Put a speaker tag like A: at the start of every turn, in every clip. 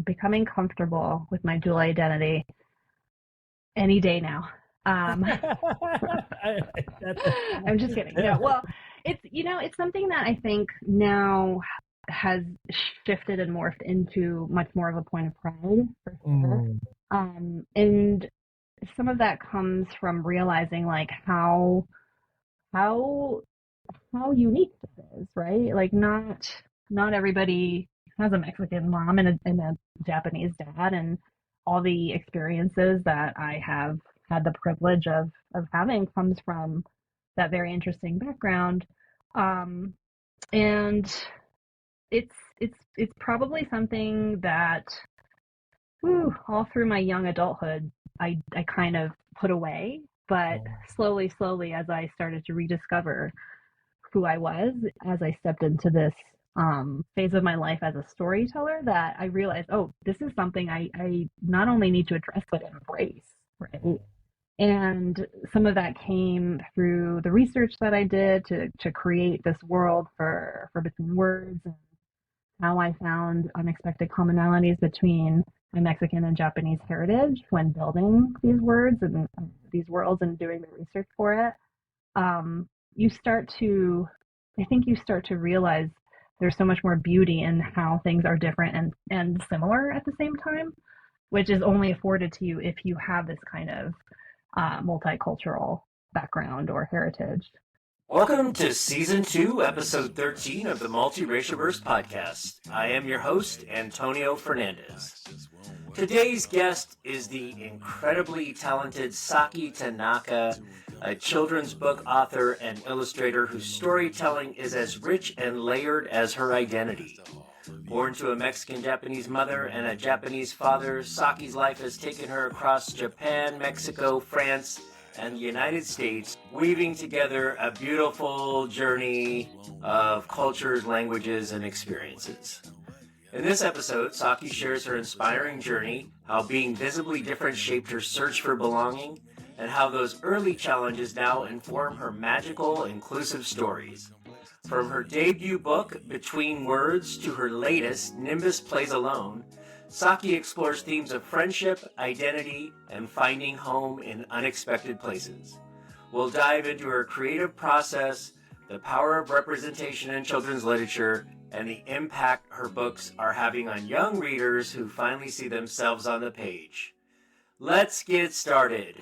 A: becoming comfortable with my dual identity any day now. I'm just kidding. No, well, it's something that I think now has shifted and morphed into much more of a point of pride for sure.
B: Mm,
A: And some of that comes from realizing like how how unique this is, right? Like not everybody has a Mexican mom and a Japanese dad, and all the experiences that I have had the privilege of having comes from that very interesting background. Um, and it's probably something that all through my young adulthood I kind of put away, but
B: mm,
A: slowly as I started to rediscover who I was as I stepped into this phase of my life as a storyteller, that I realized, oh, this is something I not only need to address but embrace, right? And some of that came through the research that I did to create this world for between words, and how I found unexpected commonalities between my Mexican and Japanese heritage when building these words and these worlds and doing the research for it. You start to, I think you start to realize there's so much more beauty in how things are different and similar at the same time, which is only afforded to you if you have this kind of multicultural background or heritage.
C: Welcome to Season 2, Episode 13 of the Multiracialverse podcast. I am your host, Antonio Fernandez. Today's guest is the incredibly talented Saki Tanaka, a children's book author and illustrator whose storytelling is as rich and layered as her identity. Born to a Mexican-Japanese mother and a Japanese father, Saki's life has taken her across Japan, Mexico, France, and the United States, weaving together a beautiful journey of cultures, languages, and experiences. In this episode, Saki shares her inspiring journey, how being visibly different shaped her search for belonging, and how those early challenges now inform her magical, inclusive stories. From her debut book, Between Words, to her latest, Nimbus Plays Alone, Saki explores themes of friendship, identity, and finding home in unexpected places. We'll dive into her creative process, the power of representation in children's literature, and the impact her books are having on young readers who finally see themselves on the page. Let's get started.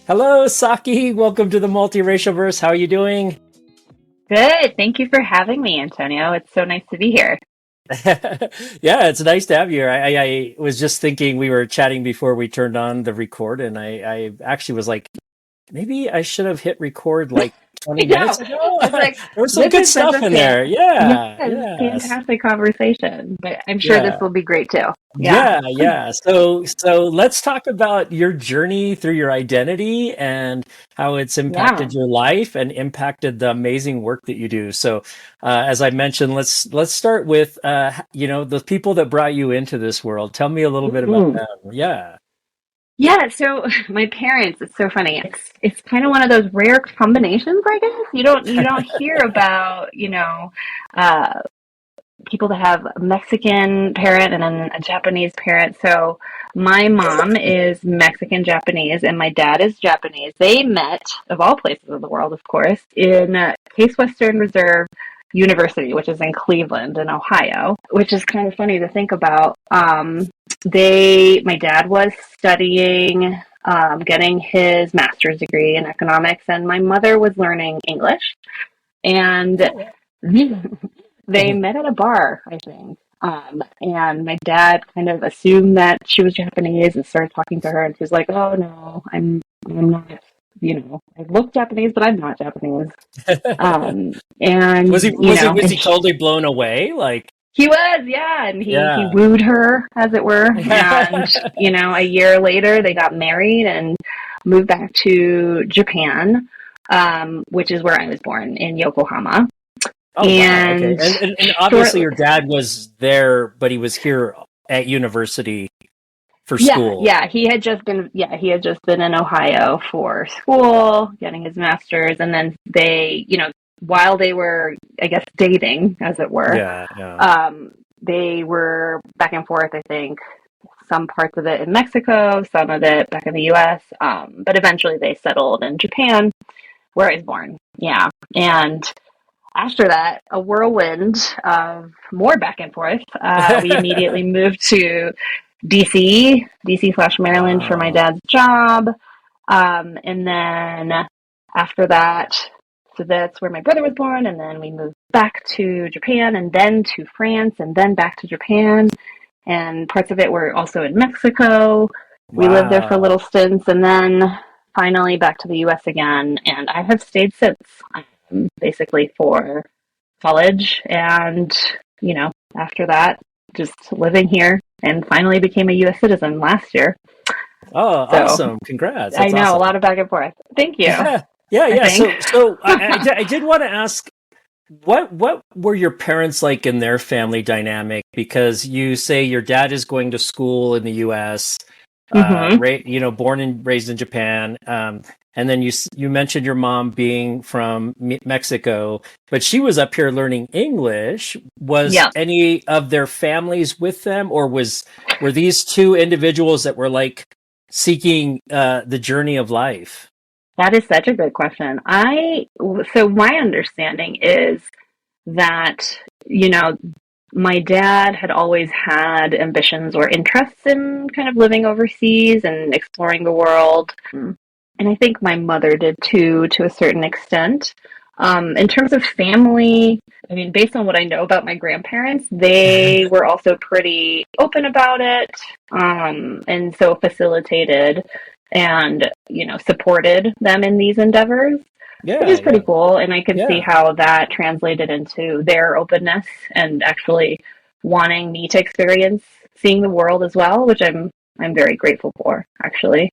B: Hello, Saki. Welcome to the Multiracialverse. How are you doing?
A: Good. Thank you for having me, Antonio. It's so nice to be here.
B: Yeah, it's nice to have you here. I was just thinking we were chatting before we turned on the record, and I actually was like, maybe I should have hit record like 20
A: I know.
B: minutes ago.
A: I was like,
B: There was some
A: this
B: good
A: is such
B: stuff
A: a
B: in there. Yeah, yes.
A: fantastic conversation, but I'm sure this
B: Yeah.
A: will be great too. Yeah.
B: Yeah. So let's talk about your journey through your identity and how it's
A: Yeah.
B: impacted your life and impacted the amazing work that you do. So, as I mentioned, let's start with the people that brought you into this world. Tell me a little bit about
A: Mhm.
B: them. Yeah.
A: Yeah, so my parents, it's so funny. It's kind of one of those rare combinations, I guess. You don't hear about, uh people that have a Mexican parent and then a Japanese parent. So my mom is Mexican Japanese and my dad is Japanese. They met, of all places in the world, of course, in Case Western Reserve University, which is in Cleveland, in Ohio, which is kind of funny to think about. My dad was studying, getting his master's degree in economics, and my mother was learning English. And
B: Oh,
A: they
B: wow.
A: met at a bar, I think. And my dad kind of assumed that she was Japanese and started talking to her, and she was like, "Oh no, I'm not. I look Japanese, but I'm not Japanese." And
B: Was he
A: you
B: was he
A: know,
B: was
A: and
B: he totally blown away? Like,
A: he was, yeah, and he
B: yeah.
A: wooed her, as it were. And a year later, they got married and moved back to Japan, which is where I was born in Yokohama.
B: Oh wow, okay.
A: And
B: And obviously
A: shortly,
B: your dad was there, but he was here at university for
A: yeah,
B: school.
A: he had just been in Ohio for school, getting his master's, and then while they were, I guess, dating, as it were,
B: Yeah, yeah.
A: they were back and forth, I think, some parts of it in Mexico, some of it back in the US. But eventually they settled in Japan, where I was born. Yeah. And after that, a whirlwind of more back and forth. We immediately moved to DC/Maryland for my
B: Wow.
A: dad's job. And then after that, so that's where my brother was born. And then we moved back to Japan and then to France and then back to Japan. And parts of it were also in Mexico. We lived there for
B: Wow.
A: little stints and then finally back to the US again. And I have stayed since, basically for college. And, after that, just living here and finally became a US citizen last year.
B: Oh,
A: So
B: awesome. Congrats.
A: I
B: That's
A: know a
B: awesome.
A: lot of back and forth. Thank you.
B: Yeah. Yeah,
A: I
B: yeah.
A: think.
B: So I did want to ask, what were your parents like in their family dynamic? Because you say your dad is going to school in the U.S.,
A: Mm-hmm.
B: born and raised in Japan, and then you mentioned your mom being from Mexico, but she was up here learning English. Was
A: Yeah,
B: any of their families with them, or were these two individuals that were like seeking the journey of life?
A: that is such a good question. So my understanding is that, my dad had always had ambitions or interests in kind of living overseas and exploring the world. And I think my mother did too, to a certain extent. In terms of family, I mean, based on what I know about my grandparents, they were also pretty open about it, and so facilitated and, supported them in these endeavors, which
B: Yeah,
A: is pretty
B: yeah,
A: cool. And I can see
B: yeah.
A: how that translated into their openness and actually wanting me to experience seeing the world as well, which I'm very grateful for, actually.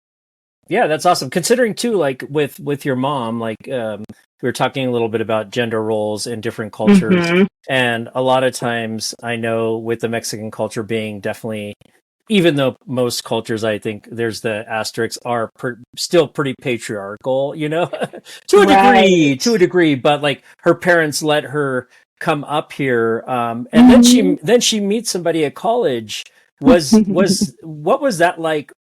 B: Yeah, that's awesome. Considering too, like with your mom, like we were talking a little bit about gender roles in different cultures,
A: Mm-hmm.
B: and a lot of times I know with the Mexican culture being definitely, even though most cultures, I think there's the asterisks are still pretty patriarchal,
A: Right.
B: to a degree, but like her parents let her come up here, and then
A: Mm-hmm.
B: she meets somebody at college. Was what was that like?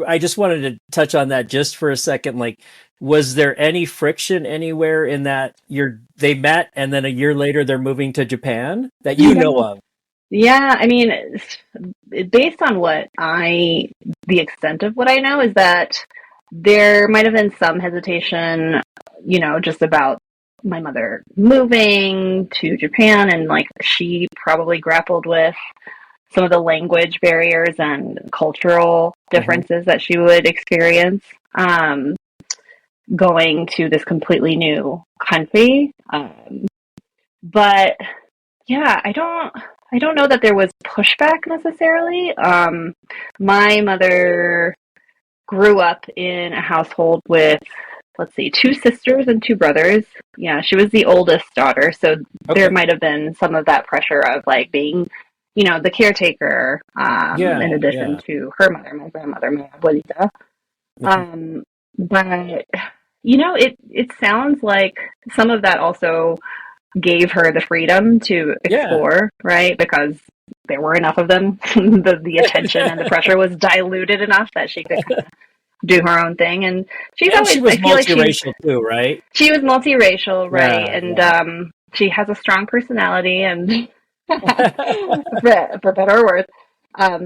B: I just wanted to touch on that just for a second. Like, was there any friction anywhere in that they met and then a year later they're moving to Japan that you
A: Yeah.
B: know of?
A: Yeah, I mean, based on the extent of what I know is that there might have been some hesitation, just about my mother moving to Japan, and like she probably grappled with some of the language barriers and cultural
B: Hmm.
A: differences that she would experience, going to this completely new country. But yeah, I don't know that there was pushback necessarily. My mother grew up in a household with, let's see, two sisters and two brothers. Yeah, she was the oldest daughter, so there
B: Okay.
A: might have been some of that pressure of like being, the caretaker, in
B: Yeah,
A: addition
B: yeah.
A: to her mother, my grandmother, my abuelita.
B: Hmm.
A: But it sounds like some of that also gave her the freedom to
B: Yeah.
A: explore, right? Because there were enough of them. The attention and the pressure was diluted enough that she could kind of do her own thing. And she's
B: And she
A: always, I
B: was
A: feel like
B: multiracial too, right?
A: she was multiracial, right?
B: Yeah,
A: And
B: yeah.
A: she has a strong personality, and for better or worse.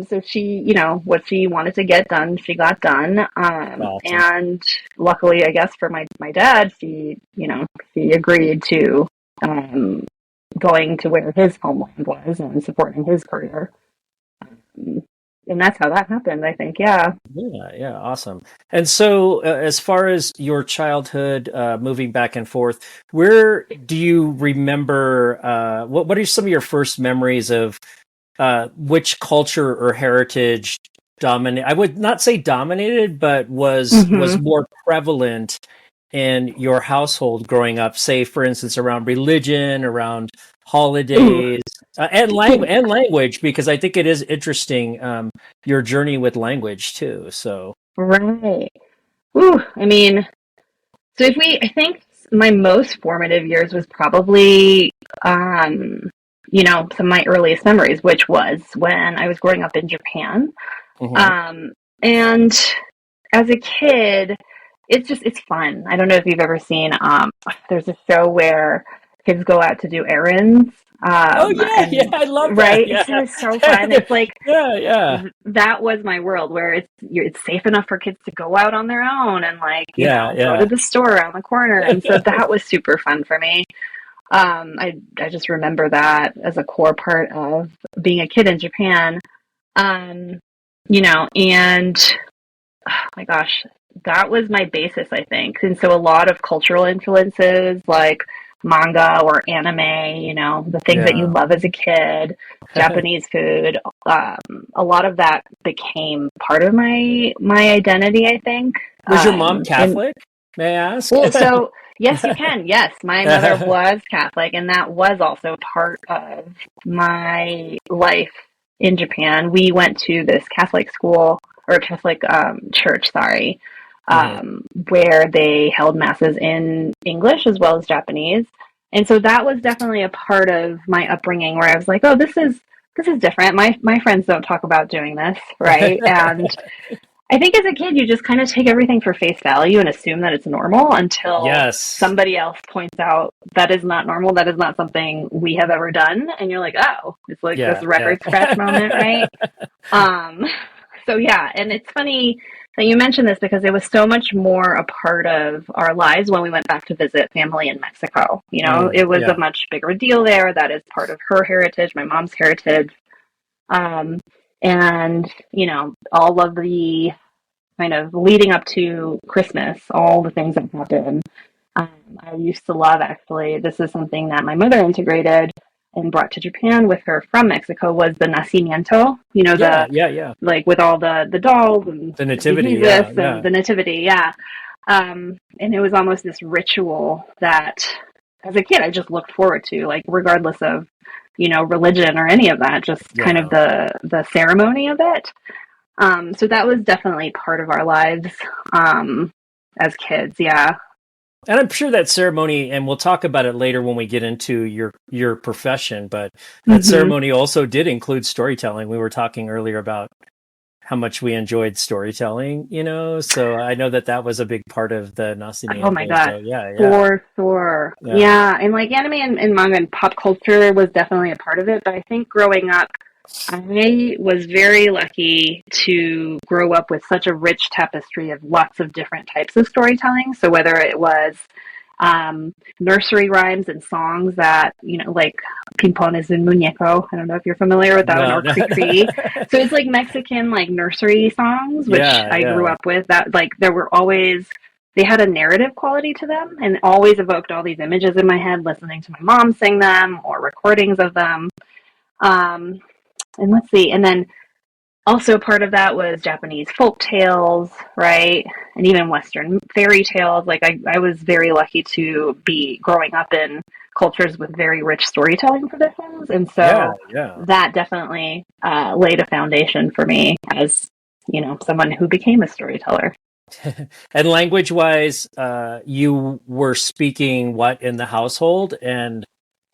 A: So she, what she wanted to get done, she got done.
B: Awesome.
A: And luckily, I guess for my dad, she agreed to, um, going to where his homeland was and supporting his career. Um, and that's how that happened, I think. Yeah.
B: Yeah, yeah, awesome. And so, as far as your childhood, moving back and forth, where do you remember? What are some of your first memories of which culture or heritage dominate? I would not say dominated, but was
A: Hmm.
B: more prevalent in your household growing up. Say, for instance, around religion, around
A: Ooh.
B: holidays, and language, because I think it is interesting, your journey with language too. So,
A: Right. Ooh. I mean, so I think my most formative years was probably, some of my earliest memories, which was when I was growing up in Japan.
B: Hmm.
A: And as a kid, it's fun. I don't know if you've ever seen, there's a show where kids go out to do errands.
B: Oh yeah, yeah,
A: And
B: I love that.
A: right,
B: Yeah,
A: it's so fun. It's like,
B: yeah, yeah,
A: that was my world where it's safe enough for kids to go out on their own and like,
B: yeah,
A: go to
B: yeah.
A: the store around the corner. And so that was super fun for me. I just remember that as a core part of being a kid in Japan. Um, and oh my gosh, that was my basis, I think. And so a lot of cultural influences like manga or anime, the things that you
B: Yeah.
A: love as a kid, Japanese food, a lot of that became part of my identity, I think.
B: Was your mom
A: And
B: Catholic? May I ask?
A: well, so yes, you can. Yes, my mother was Catholic, and that was also part of my life in Japan. We went to this Catholic school or Catholic church, sorry,
B: Mhm.
A: where they held masses in English as well as Japanese, and so that was definitely a part of my upbringing where I was like, oh, this is different. My friends don't talk about doing this, right? And I think as a kid, you just kind of take everything for face value and assume that it's normal until
B: Yes.
A: somebody else points out that is not normal. That is not something we have ever done. And you're like, oh, it's like this
B: Yeah, yeah.
A: record scratch moment, right? Um, so yeah, and it's funny that you mentioned this because it was so much more a part of our lives when we went back to visit family in Mexico. It was a
B: Yeah.
A: much bigger deal there. That is part of her heritage, my mom's heritage. Um, and, all of the kind of leading up to Christmas, all the things that happen. I used to love, actually, this is something that my mother integrated and brought to Japan with her from Mexico was the nacimiento,
B: Yeah,
A: the
B: yeah, yeah.
A: like with all the dolls and
B: The
A: baby
B: nativity,
A: Jesus
B: yeah,
A: and
B: yeah.
A: the nativity, yeah. And it was almost this ritual that as a kid I just looked forward to, like regardless of, religion or any of that, just kind of
B: Yeah.
A: the ceremony of it. So that was definitely part of our lives as kids. Yeah.
B: And I'm sure that ceremony, and we'll talk about it later when we get into your profession, but that
A: Hmm.
B: ceremony also did include storytelling. We were talking earlier about how much we enjoyed storytelling, so I know that that was a big part of the
A: Oh my
B: nacimiento.
A: God.
B: So yeah, yeah,
A: For sure.
B: yeah.
A: Yeah. And like anime and manga and pop culture was definitely a part of it. But I think growing up, I was very lucky to grow up with such a rich tapestry of lots of different types of storytelling. So whether it was nursery rhymes and songs that, like Pimpones and Muñeco. I don't know if you're familiar with that one,
B: No,
A: or
B: no,
A: Cree. So it's like Mexican, like nursery songs, which
B: yeah,
A: I grew
B: yeah,
A: up with. That like there were always they had a narrative quality to them, and always evoked all these images in my head, listening to my mom sing them or recordings of them. Um, and let's see, and then also part of that was Japanese folk tales, right? And even Western fairy tales. Like I was very lucky to be growing up in cultures with very rich storytelling traditions. And
B: yeah,
A: so
B: yeah.
A: that definitely laid a foundation for me as, someone who became a storyteller.
B: And language wise, you were speaking what in the household? And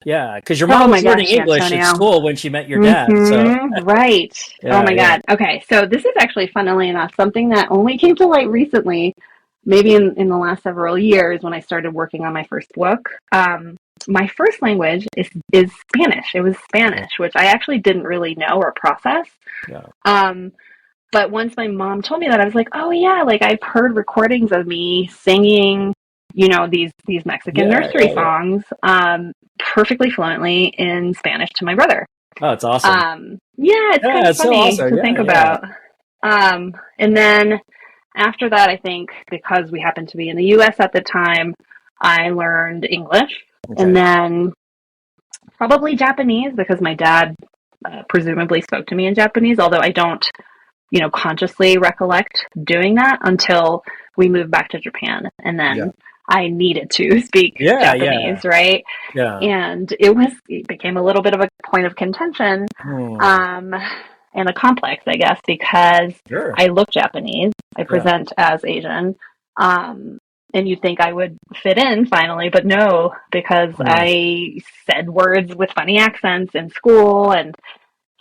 B: yeah, because your
A: Oh
B: mom
A: my
B: was learning
A: gosh,
B: English at
A: Antonio.
B: school when she met your dad. So
A: Right. Oh
B: yeah,
A: my
B: yeah.
A: God. Okay. So this is actually, funnily enough, something that only came to light recently, maybe in the last several years when I started working on my first book. My first language is Spanish. It was
B: Okay.
A: Spanish, which I actually didn't really know or process.
B: Yeah.
A: Um, but once my mom told me that, I was like, oh yeah, like I've heard recordings of me singing, these Mexican
B: Yeah,
A: nursery
B: yeah, yeah.
A: songs, perfectly fluently in Spanish to my brother.
B: Oh, it's awesome.
A: Yeah, it's kind
B: Yeah,
A: of
B: it's so
A: funny
B: awesome.
A: to
B: Yeah,
A: think
B: yeah.
A: about. And then after that, I think because we happened to be in the US at the time, I learned English and
B: Okay.
A: then probably Japanese because my dad presumably spoke to me in Japanese, although I don't, consciously recollect doing that until we moved back to Japan. And
B: Yeah.
A: then I needed to speak
B: Yeah, yeah,
A: Japanese, right?
B: yeah.
A: And it became a little bit of a point of contention,
B: Hmm.
A: um, and a complex, I guess, because
B: Sure.
A: I look Japanese, I
B: Yeah.
A: present as Asian, um, and you'd think I would fit in finally, but no, because
B: Hmm.
A: I said words with funny accents in school, and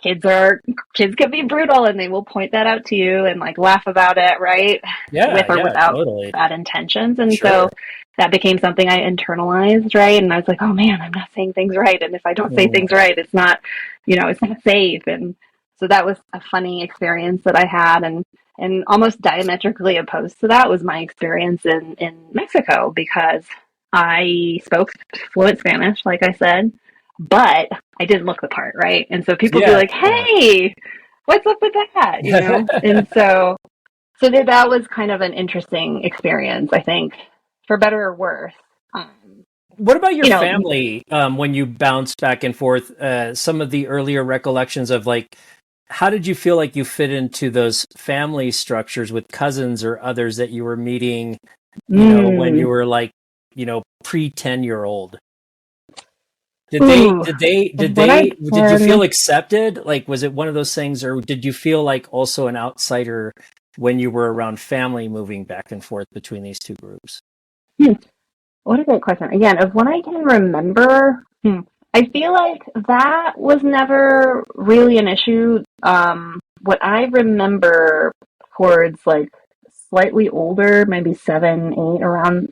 A: kids are kids can be brutal, and they will point that out to you and like laugh about it, right?
B: Yeah,
A: With or
B: yeah,
A: without
B: totally.
A: bad intentions. And so
B: Sure.
A: that became something I internalized, right? And I was like, oh man, I'm not saying things right, and if I don't say
B: Mm.
A: things right, it's not, it's not safe. And so that was a funny experience that I had. And almost diametrically opposed to that was my experience in Mexico, because I spoke fluent Spanish, like I said, but I didn't look the part, right? And so people would be
B: Yeah,
A: like, "Hey, what's up with that?"
B: yeah.
A: And so that was kind of an interesting experience, I think, for better or worse. Um,
B: What about your
A: you know,
B: family when you bounce back and forth? Some of the earlier recollections of like, how did you feel like you fit into those family structures with cousins or others that you were meeting, when
A: mm,
B: you were like, pre-10-year-old? Did they,
A: ooh,
B: did they,
A: what I
B: did you feel
A: can.
B: accepted? Like, was it one of those things, or did you feel like also an outsider when you were around family moving back and forth between these two groups?
A: Hmm, what a great question. Again, of what I can remember, I feel like that was never really an issue. What I remember towards like slightly older, maybe 7, 8, around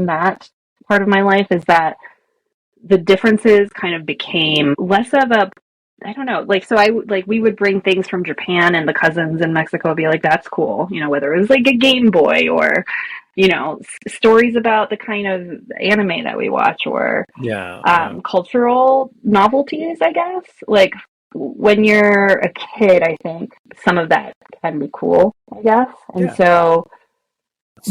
A: that part of my life, is that the differences kind of became less of a, I don't know, like, so we would bring things from Japan, and the cousins in Mexico would be like, that's cool, whether it was like a Game Boy, or stories about the kind of anime that we watch, or
B: Yeah, yeah,
A: cultural novelties, I guess. Like, when you're a kid, I think some of that can be cool, I guess. And
B: yeah.
A: so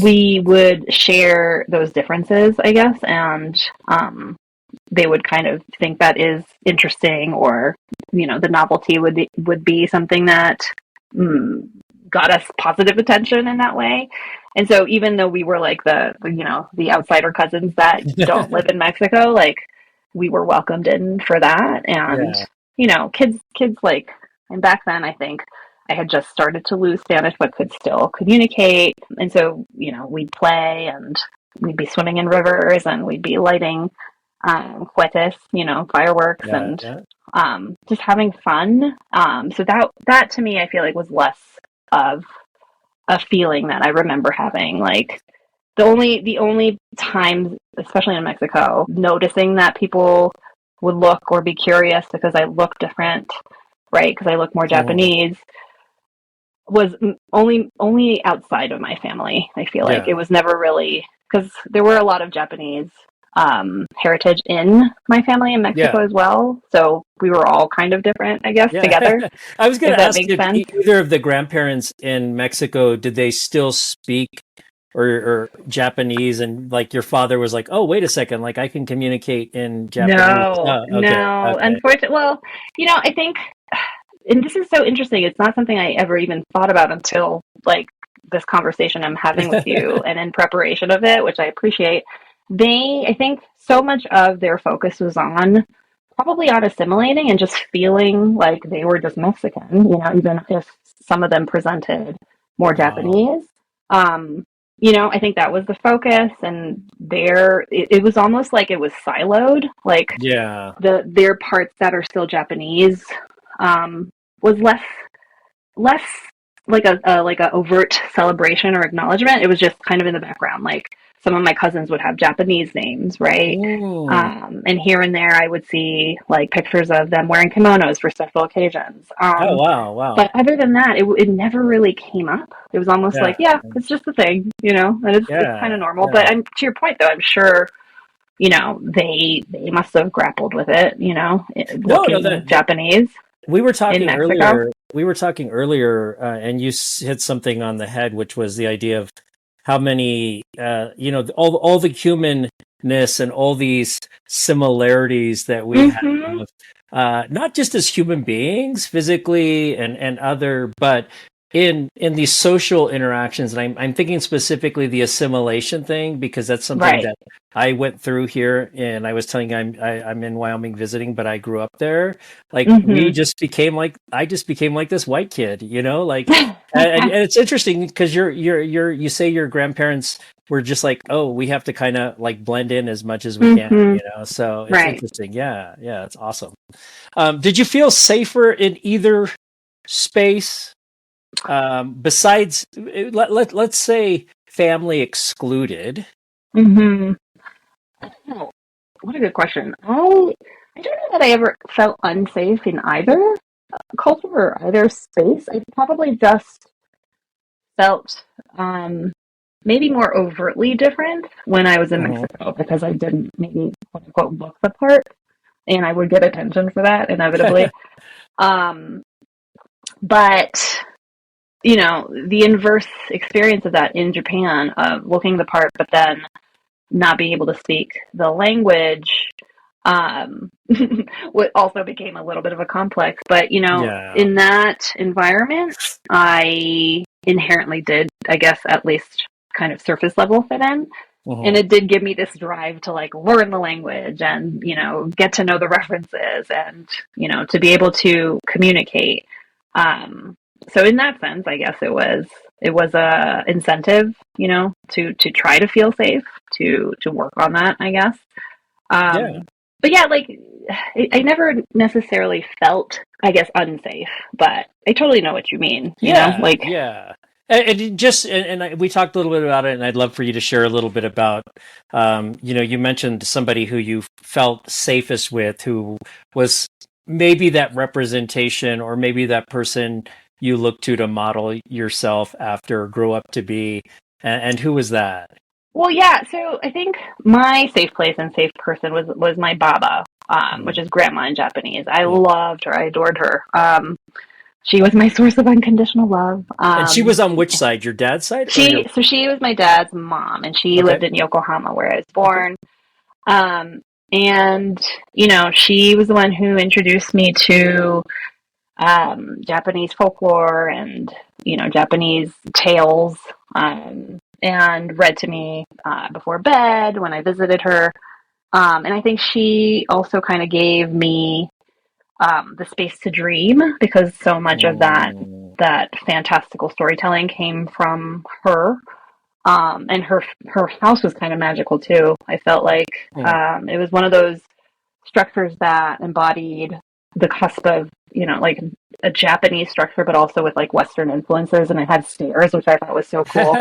A: we would share those differences, I guess, and they would kind of think that is interesting, or the novelty would be something that mm, got us positive attention in that way. And so even though we were like the outsider cousins that don't live in Mexico, like, we were welcomed in for that. And
B: Yeah.
A: kids, like, and back then I think I had just started to lose Spanish but could still communicate. And so we'd play, and we'd be swimming in rivers, and we'd be lighting cohetes, fireworks,
B: Yeah,
A: and
B: yeah.
A: just having fun. So that to me, I feel like, was less of a feeling that I remember having. Like, the only times, especially in Mexico, noticing that people would look or be curious because I look different, right? Because I look more
B: Mhm.
A: Japanese, was only outside of my family. I feel like it
B: Yeah.
A: was never really, because there were a lot of Japanese heritage in my family in Mexico
B: Yeah.
A: as well. So we were all kind of different, I guess,
B: Yeah.
A: together,
B: I was going
A: if
B: to
A: that
B: ask
A: makes
B: if
A: sense.
B: either of the grandparents in Mexico, did they still speak or Japanese? And like your father was like, oh, wait a second, like I can communicate in Japanese.
A: No,
B: Oh, okay.
A: no.
B: Okay.
A: Unfortunately, well, I think, and this is so interesting. It's not something I ever even thought about until like this conversation I'm having with you, and in preparation of it, which I appreciate. I think so much of their focus was on probably on assimilating and just feeling like they were just Mexican, even if some of them presented more
B: Wow.
A: Japanese. Um, I think that was the focus, and it was almost like it was siloed, like
B: Yeah.
A: their parts that are still Japanese um, was less like a overt celebration or acknowledgement. It was just kind of in the background. Like, some of my cousins would have Japanese names, right?
B: Mm.
A: And here and there, I would see like pictures of them wearing kimonos for special occasions.
B: Oh, wow. Wow.
A: But other than that, it never really came up. It was almost like,
B: Yeah.
A: yeah, it's just a thing, and it's kind
B: Yeah.
A: of normal. But
B: Yeah.
A: I'm to your point though. I'm sure they must have grappled with it,
B: No, no,
A: looking Japanese
B: we were
A: in
B: talking
A: Mexico.
B: earlier. We were talking earlier, and you hit something on the head, which was the idea of how many, all the humanness and all these similarities that we have,
A: Mm-hmm.
B: not just as human beings, physically and other, but in these social interactions, and I'm thinking specifically the assimilation thing, because that's something
A: Right.
B: that I went through here. And I was telling you, I'm in Wyoming visiting, but I grew up there. Like
A: Hmm.
B: I just became like this white kid, like, and it's interesting because you say your grandparents were just like, oh, we have to kind of like blend in as much as we can,
A: Hmm.
B: So it's
A: Right.
B: interesting. Yeah, yeah, it's awesome. Did you feel safer in either space? Besides, let's say family excluded.
A: Hmm. Oh, what a good question. I don't know that I ever felt unsafe in either culture or either space. I probably just felt maybe more overtly different when I was in
B: Mhm.
A: Mexico because I didn't maybe quote unquote look the part, and I would get attention for that inevitably. Um, but the inverse experience of that in Japan of looking the part, but then not being able to speak the language, what also became a little bit of a complex. But
B: Yeah.
A: in that environment, I inherently did, I guess, at least kind of surface level fit in. And
B: Mhm.
A: it did give me this drive to like learn the language and get to know the references and to be able to communicate. Um, so in that sense, I guess it was a incentive, to try to feel safe, to work on that, I guess.
B: Yeah.
A: But yeah, like I never necessarily felt, I guess, unsafe, but I totally know what you mean,
B: Yeah.
A: like.
B: Yeah. And it just we talked a little bit about it, and I'd love for you to share a little bit about, you mentioned somebody who you felt safest with, who was maybe that representation, or maybe that person you look to model yourself after, grow up to be, and who was that?
A: Well, yeah. So I think my safe place and safe person was my baba, which
B: Mm.
A: is grandma in Japanese. I
B: Mm.
A: loved her. I adored her. She was my source of unconditional love.
B: And she was on which side? Your dad's side or your?
A: She was my dad's mom, and she
B: Okay.
A: lived in Yokohama, where I was
B: Okay.
A: born. Um, and she was the one who introduced me to Japanese folklore and Japanese tales, and read to me before bed when I visited her. And I think she also kind of gave me the space to dream because so much of that
B: Mm.
A: that fantastical storytelling came from her. And her house was kind of magical too. I felt like
B: Mm.
A: it was one of those structures that embodied the cusp of like a Japanese structure, but also with like Western influences. And it had stairs, which I thought was so cool.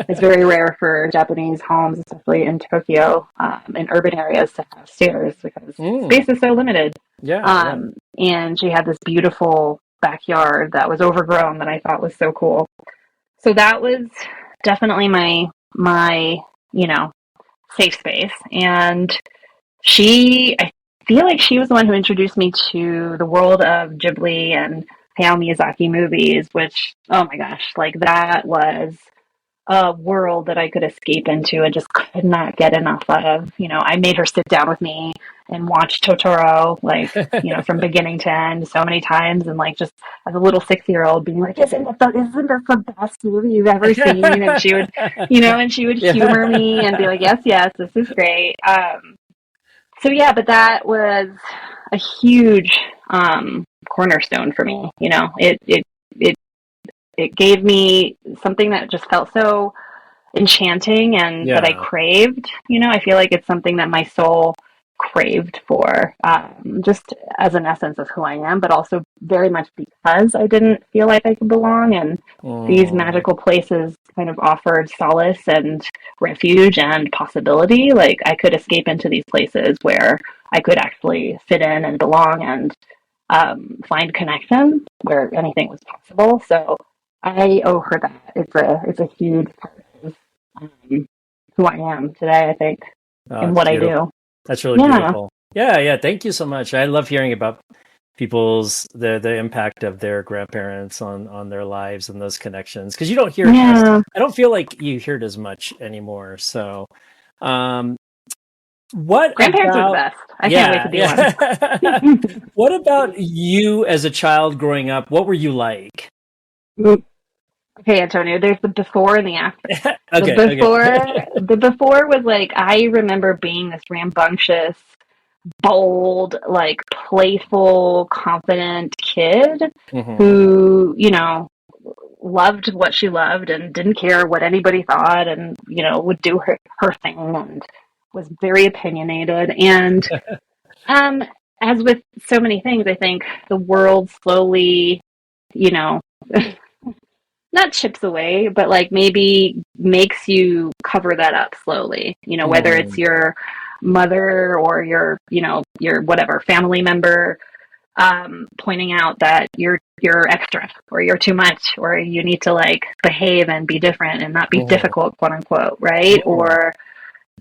A: It's very rare for Japanese homes, especially in Tokyo, in urban areas, to have stairs because
B: Mm.
A: space is so limited.
B: Yeah. Yeah.
A: And she had this beautiful backyard that was overgrown that I thought was so cool. So that was definitely my you know safe space. And I feel like she was the one who introduced me to the world of Ghibli and Hayao Miyazaki movies, which, oh my gosh, like that was a world that I could escape into and just could not get enough of. I made her sit down with me and watch Totoro, like, from beginning to end so many times. And like, just as a little 6-year-old being like, isn't this the best movie you've ever seen? And she would, and she would humor me and be like, yes, yes, this is great. So yeah, but that was a huge cornerstone for me. It it gave me something that just felt so enchanting and that I
B: Yeah.
A: craved. I feel like it's something that my soul craved for, just as an essence of who I am, but also very much because I didn't feel like I could belong. And these
B: Mm.
A: magical places kind of offered solace and refuge and possibility. Like I could escape into these places where I could actually fit in and belong and find connection where anything was possible. So I owe her that. It's a huge part of who I am today, I think,
B: Oh,
A: and
B: it's
A: what I
B: beautiful.
A: do.
B: That's really
A: Yeah.
B: beautiful. Yeah, yeah. Thank you so much. I love hearing about people's the impact of their grandparents on their lives and those connections, because you don't hear it as
A: Yeah.
B: I don't feel like you hear it as much anymore. So, um, what
A: Grandparents are the
B: about
A: best. I can't wait
B: yeah,
A: to be one.
B: yeah. What about you as a child growing up? What were you like?
A: Okay, Antonio, there's the before and the after. The
B: Okay, okay.
A: before, the before was like, I remember being this rambunctious, bold, like playful, confident kid
B: Hmm.
A: who, loved what she loved and didn't care what anybody thought and, would do her thing and was very opinionated. And um, as with so many things, I think the world slowly, you know, not chips away, but like maybe makes you cover that up slowly, whether it's
B: Mm.
A: your mother or your whatever family member pointing out that you're extra or you're too much or you need to like behave and be different and not be
B: Hmm.
A: difficult, quote unquote, right?
B: Mm.
A: Or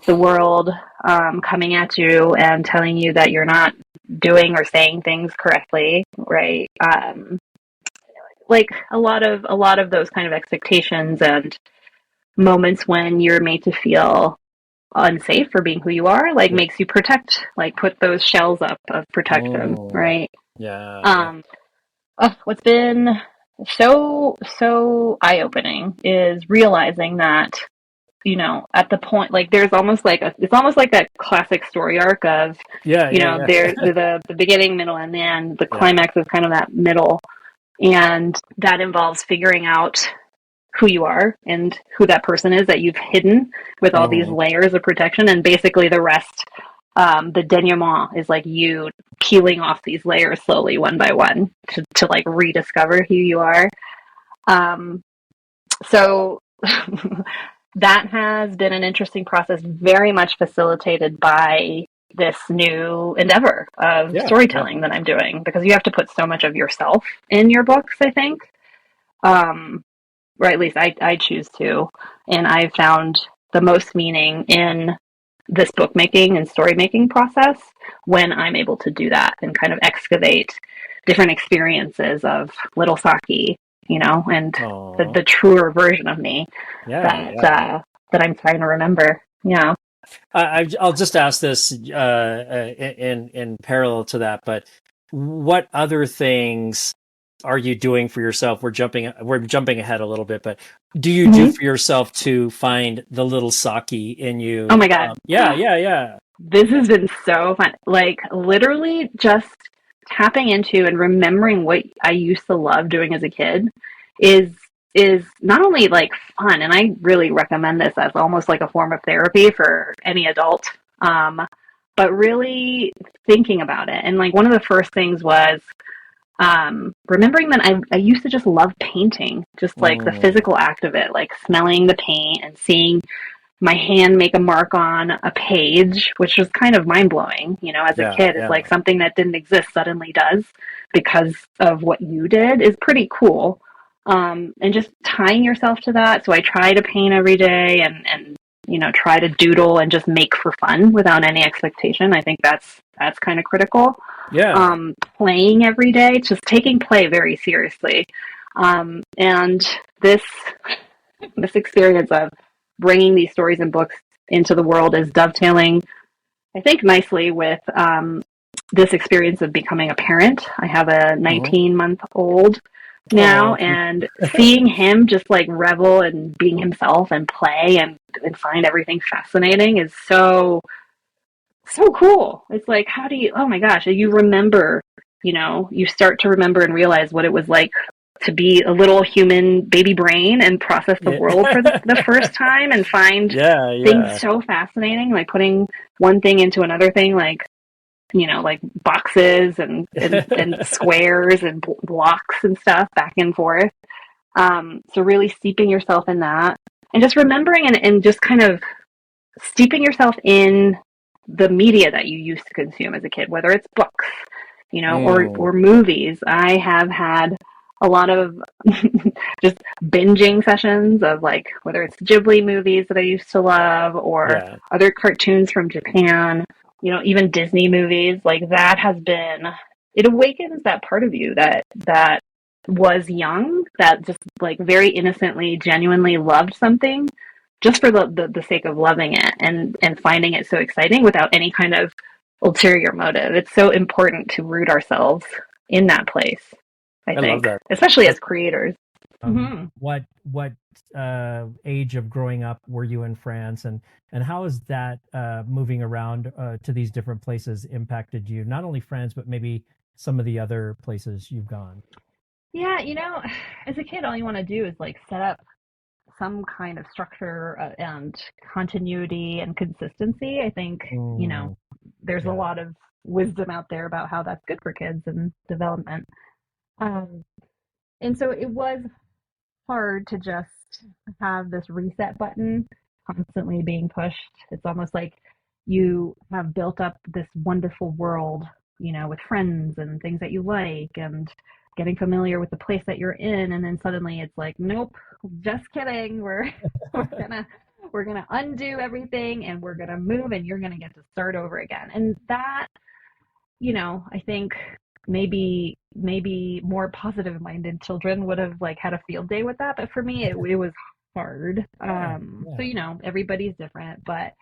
A: the world coming at you and telling you that you're not doing or saying things correctly, right? Like a lot of those kind of expectations and moments when you're made to feel unsafe for being who you are, like
B: Yeah.
A: makes you protect, like put those shells up of protection,
B: Mm.
A: right?
B: Yeah. Yeah.
A: Um, what's been so eye opening is realizing that at the point, like there's almost like it's almost like that classic story arc of
B: Yeah. Yeah.
A: there the beginning, middle, and the end. The
B: Yeah.
A: climax is kind of that middle, and that involves figuring out who you are and who that person is that you've hidden with all these
B: Hmm.
A: layers of protection, and basically the rest, the denouement is like you peeling off these layers slowly one by one to like rediscover who you are. So that has been an interesting process, very much facilitated by this new endeavor of
B: Yeah. Yeah.
A: storytelling that I'm doing, because you have to put so much of yourself in your books, I think. Um, or at least I choose to. And I've found the most meaning in this bookmaking and story making process when I'm able to do that and kind of excavate different experiences of little Saki, and
B: Oh.
A: the truer version of me
B: Yeah.
A: that
B: Yeah.
A: that I'm trying to remember. Yeah.
B: I'll just ask this in parallel to that, but what other things are you doing for yourself? We're jumping ahead a little bit, but do you do
A: Mm-hmm.
B: for yourself to find the little Saki in
A: Oh
B: you?
A: my God.
B: Yeah, yeah, yeah,
A: This has been so fun. Like literally just tapping into and remembering what I used to love doing as a kid is is not only like fun, and I really recommend this as almost like a form of therapy for any adult. Um, but really thinking about it. And like one of the first things was remembering that I used to just love painting, just like the
B: mm,
A: physical act of it, like smelling the paint and seeing my hand make a mark on a page, which was kind of mind blowing. As a
B: yeah,
A: kid, it's like
B: yeah,
A: something that didn't exist suddenly does because of what you did is pretty cool. And just tying yourself to that. So I try to paint every day and try to doodle and just make for fun without any expectation. I think that's kind of critical.
B: yeah.
A: Playing every day, just taking play very seriously. And this experience of bringing these stories and books into the world is dovetailing, I think, nicely with this experience of becoming a parent. I have a
B: Hmm.
A: 19-month-old now,
B: Oh,
A: and seeing him just like revel and being himself and play and find everything fascinating is so cool. It's like, how do you, oh my gosh, you remember, you start to remember and realize what it was like to be a little human baby brain and process the
B: yeah,
A: world for the first time and find
B: yeah,
A: things
B: yeah.
A: so fascinating, like putting one thing into another thing, like, like boxes and squares and blocks and stuff back and forth. So really steeping yourself in that and just remembering and just kind of steeping yourself in the media that you used to consume as a kid, whether it's books, or
B: Mm,
A: movies. I have had a lot of just binging sessions of like whether it's Ghibli movies that I used to love or
B: yeah.
A: other cartoons from Japan, even Disney movies. Like that has been, it awakens that part of you that was young, that just like very innocently, genuinely loved something just for the sake of loving it and finding it so exciting without any kind of ulterior motive. It's so important to root ourselves in that place, I
B: I love
A: think,
B: that.
A: especially
B: That's
A: as creators. Hmm.
B: What age of growing up were you in France, and how has that moving around to these different places impacted you? Not only France, but maybe some of the other places you've gone.
A: Yeah, as a kid, all you want to do is like set up some kind of structure and continuity and consistency. I think,
B: Mm,
A: there's a
B: yeah.
A: lot of wisdom out there about how that's good for kids and development. Um, and so it was hard to just have this reset button constantly being pushed. It's almost like you have built up this wonderful world, with friends and things that you like and getting familiar with the place that you're in, and then suddenly it's like, nope, just kidding. We're gonna we're gonna undo everything and we're gonna move and you're gonna get to start over again. And that, I think maybe more positive minded children would have like had a field day with that, but for me it was hard.
B: Yeah,
A: So
B: yeah,
A: everybody's different, but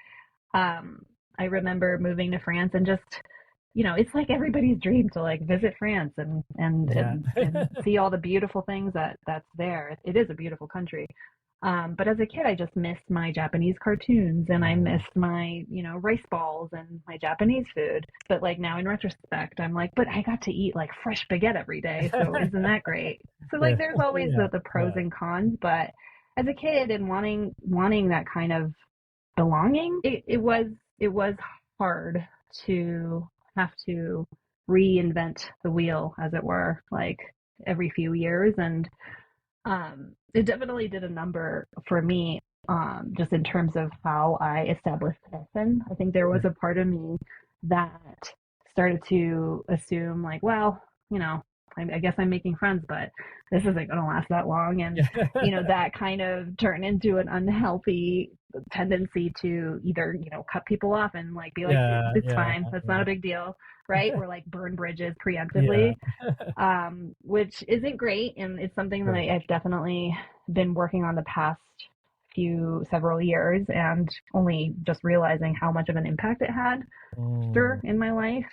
A: um I remember moving to France and just, it's like everybody's dream to like visit France and
B: yeah.
A: see all the beautiful things that's there. It is a beautiful country. But as a kid, I just missed my Japanese cartoons and I
B: Mm.
A: missed my, rice balls and my Japanese food. But like now in retrospect, I'm like, but I got to eat like fresh baguette every day. So isn't that great? So like
B: Yeah,
A: there's always
B: yeah,
A: the pros
B: yeah.
A: and cons, but as a kid and wanting that kind of belonging, it was hard to have to reinvent the wheel, as it were, like every few years. And it definitely did a number for me, just in terms of how I established connection. I think there was a part of me that started to assume, like, well, I guess I'm making friends, but this isn't going to last that long. And,
B: Yeah.
A: that kind of turned into an unhealthy tendency to either, cut people off and like be like,
B: Yeah,
A: it's
B: yeah,
A: fine. That's not a big deal. Right. Or like burn bridges
B: yeah.
A: preemptively, which isn't great. And it's something that
B: Right.
A: I've definitely been working on the past several years and only just realizing how much of an impact it had
B: Mm,
A: after in my life.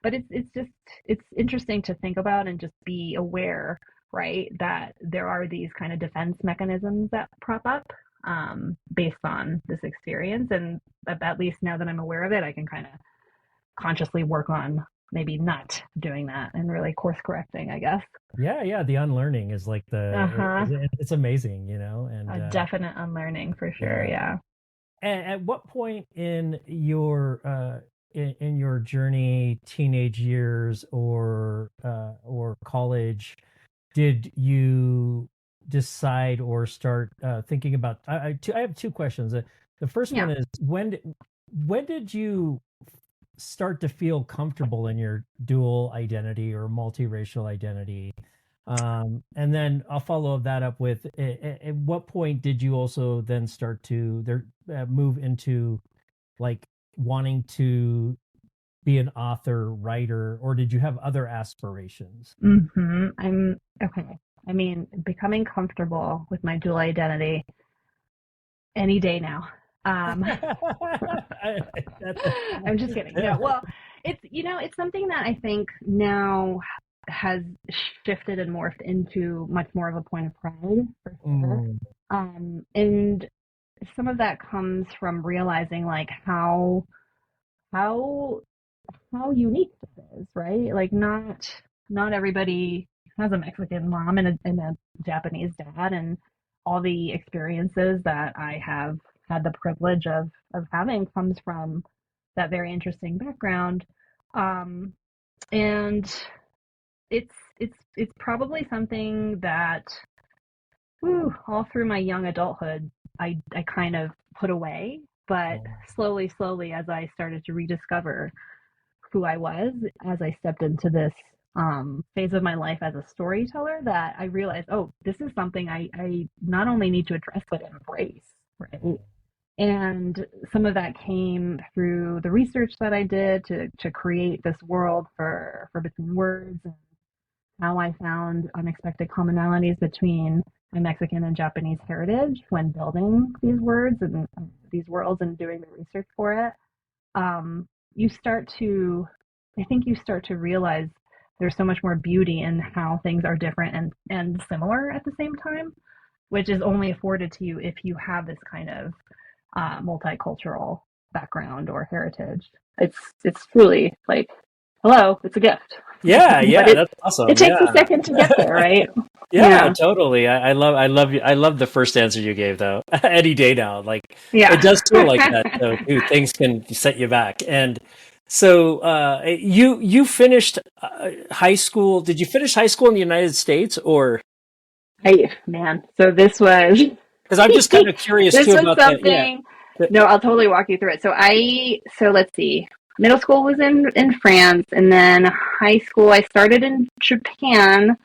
A: But it's interesting to think about and just be aware, right, that there are these kind of defense mechanisms that prop up based on this experience. And at least now that I'm aware of it, I can kind of consciously work on maybe not doing that and really course correcting, I guess.
B: yeah, yeah. The unlearning is like
A: Uh-huh.
B: it's amazing, and
A: A definite unlearning for sure,
B: yeah.
A: yeah.
B: At what point in your in your journey, teenage years or college, did you decide or start thinking about? I have two questions. The first
A: Yeah.
B: one is when did you start to feel comfortable in your dual identity or multiracial identity? And then I'll follow that up with at what point did you also then start to move into like wanting to be an author, writer, or did you have other aspirations?
A: I'm okay. I mean, becoming comfortable with my dual identity any day now. Um,
B: That's
A: I'm just kidding. No, well, it's something that I think now has shifted and morphed into much more of a point of pride for sure.
B: Mm,
A: And some of that comes from realizing like how how unique this is, right? Like not everybody has a Mexican mom and a Japanese dad, and all the experiences that I have had the privilege of having comes from that very interesting background. Um, and it's probably something that, all through my young adulthood, I kind of put away, but
B: mm,
A: slowly, as I started to rediscover who I was, as I stepped into this phase of my life as a storyteller, that I realized, oh, this is something I not only need to address, but embrace, right? And some of that came through the research that I did to create this world for between words, and how I found unexpected commonalities between my Mexican and Japanese heritage when building these words and these worlds and doing the research for it. You start to, I think you start to realize there's so much more beauty in how things are different and similar at the same time, which is only afforded to you if you have this kind of multicultural background or heritage. It's truly like, hello, it's a gift.
B: Yeah,
A: But
B: yeah, that's
A: it
B: awesome.
A: takes a
B: Yeah.
A: second to get there, right?
B: Yeah,
A: Yeah,
B: totally. I love the first answer you gave though. Any day now, like it
A: yeah.
B: does feel like that. So, dude, things can set you back. And so, you finished high school. Did you finish high school in the United States, or
A: Hey, man. So this was
B: because I'm just kind of curious
A: this
B: too
A: was
B: about that. Yeah.
A: something. No, I'll totally walk you through it. So let's see. Middle school was in France, and then high school I started in Japan.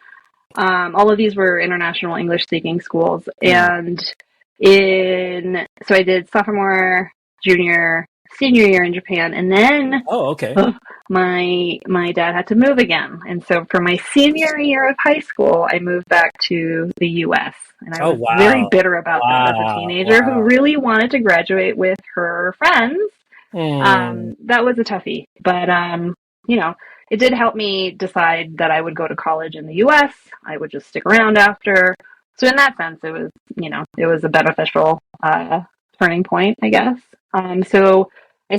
A: All of these were international English speaking schools,
B: Mm.
A: and in so I did sophomore, junior, senior year in Japan, and then
B: Oh, okay.
A: ugh, my dad had to move again, and so for my senior year of high school, I moved back to the U.S. and I
B: Oh,
A: was very
B: wow.
A: bitter about that as a
B: Wow.
A: teenager who
B: Wow.
A: really wanted to graduate with her friends.
B: Mm.
A: That was a toughie, but you know, it did help me decide that I would go to college in the U.S. I would just stick around after. So in that sense, it was, it was a beneficial turning point, I guess. So I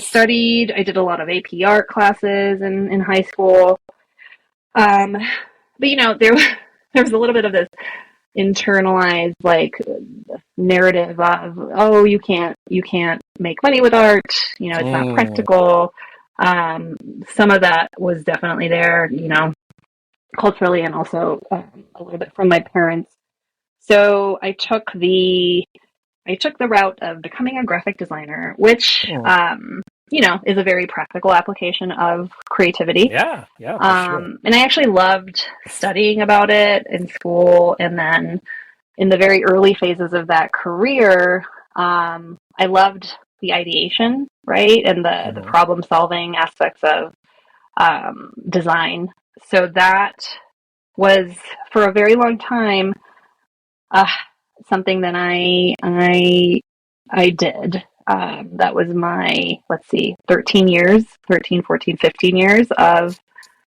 A: did a lot of AP art classes in high school. Um, but there was a little bit of this internalized like narrative of, oh, you can't make money with art, it's not
B: Mm.
A: practical. Some of that was definitely there, culturally, and also a little bit from my parents. So I took the route of becoming a graphic designer, which
B: Mm.
A: is a very practical application of creativity.
B: Yeah, yeah, for sure.
A: And I actually loved studying about it in school, and then in the very early phases of that career, I loved the ideation, right, and the
B: Hmm.
A: problem solving aspects of design. So that was for a very long time uh, something that I did. That was my, let's see, 13 years, 13, 14, 15 years of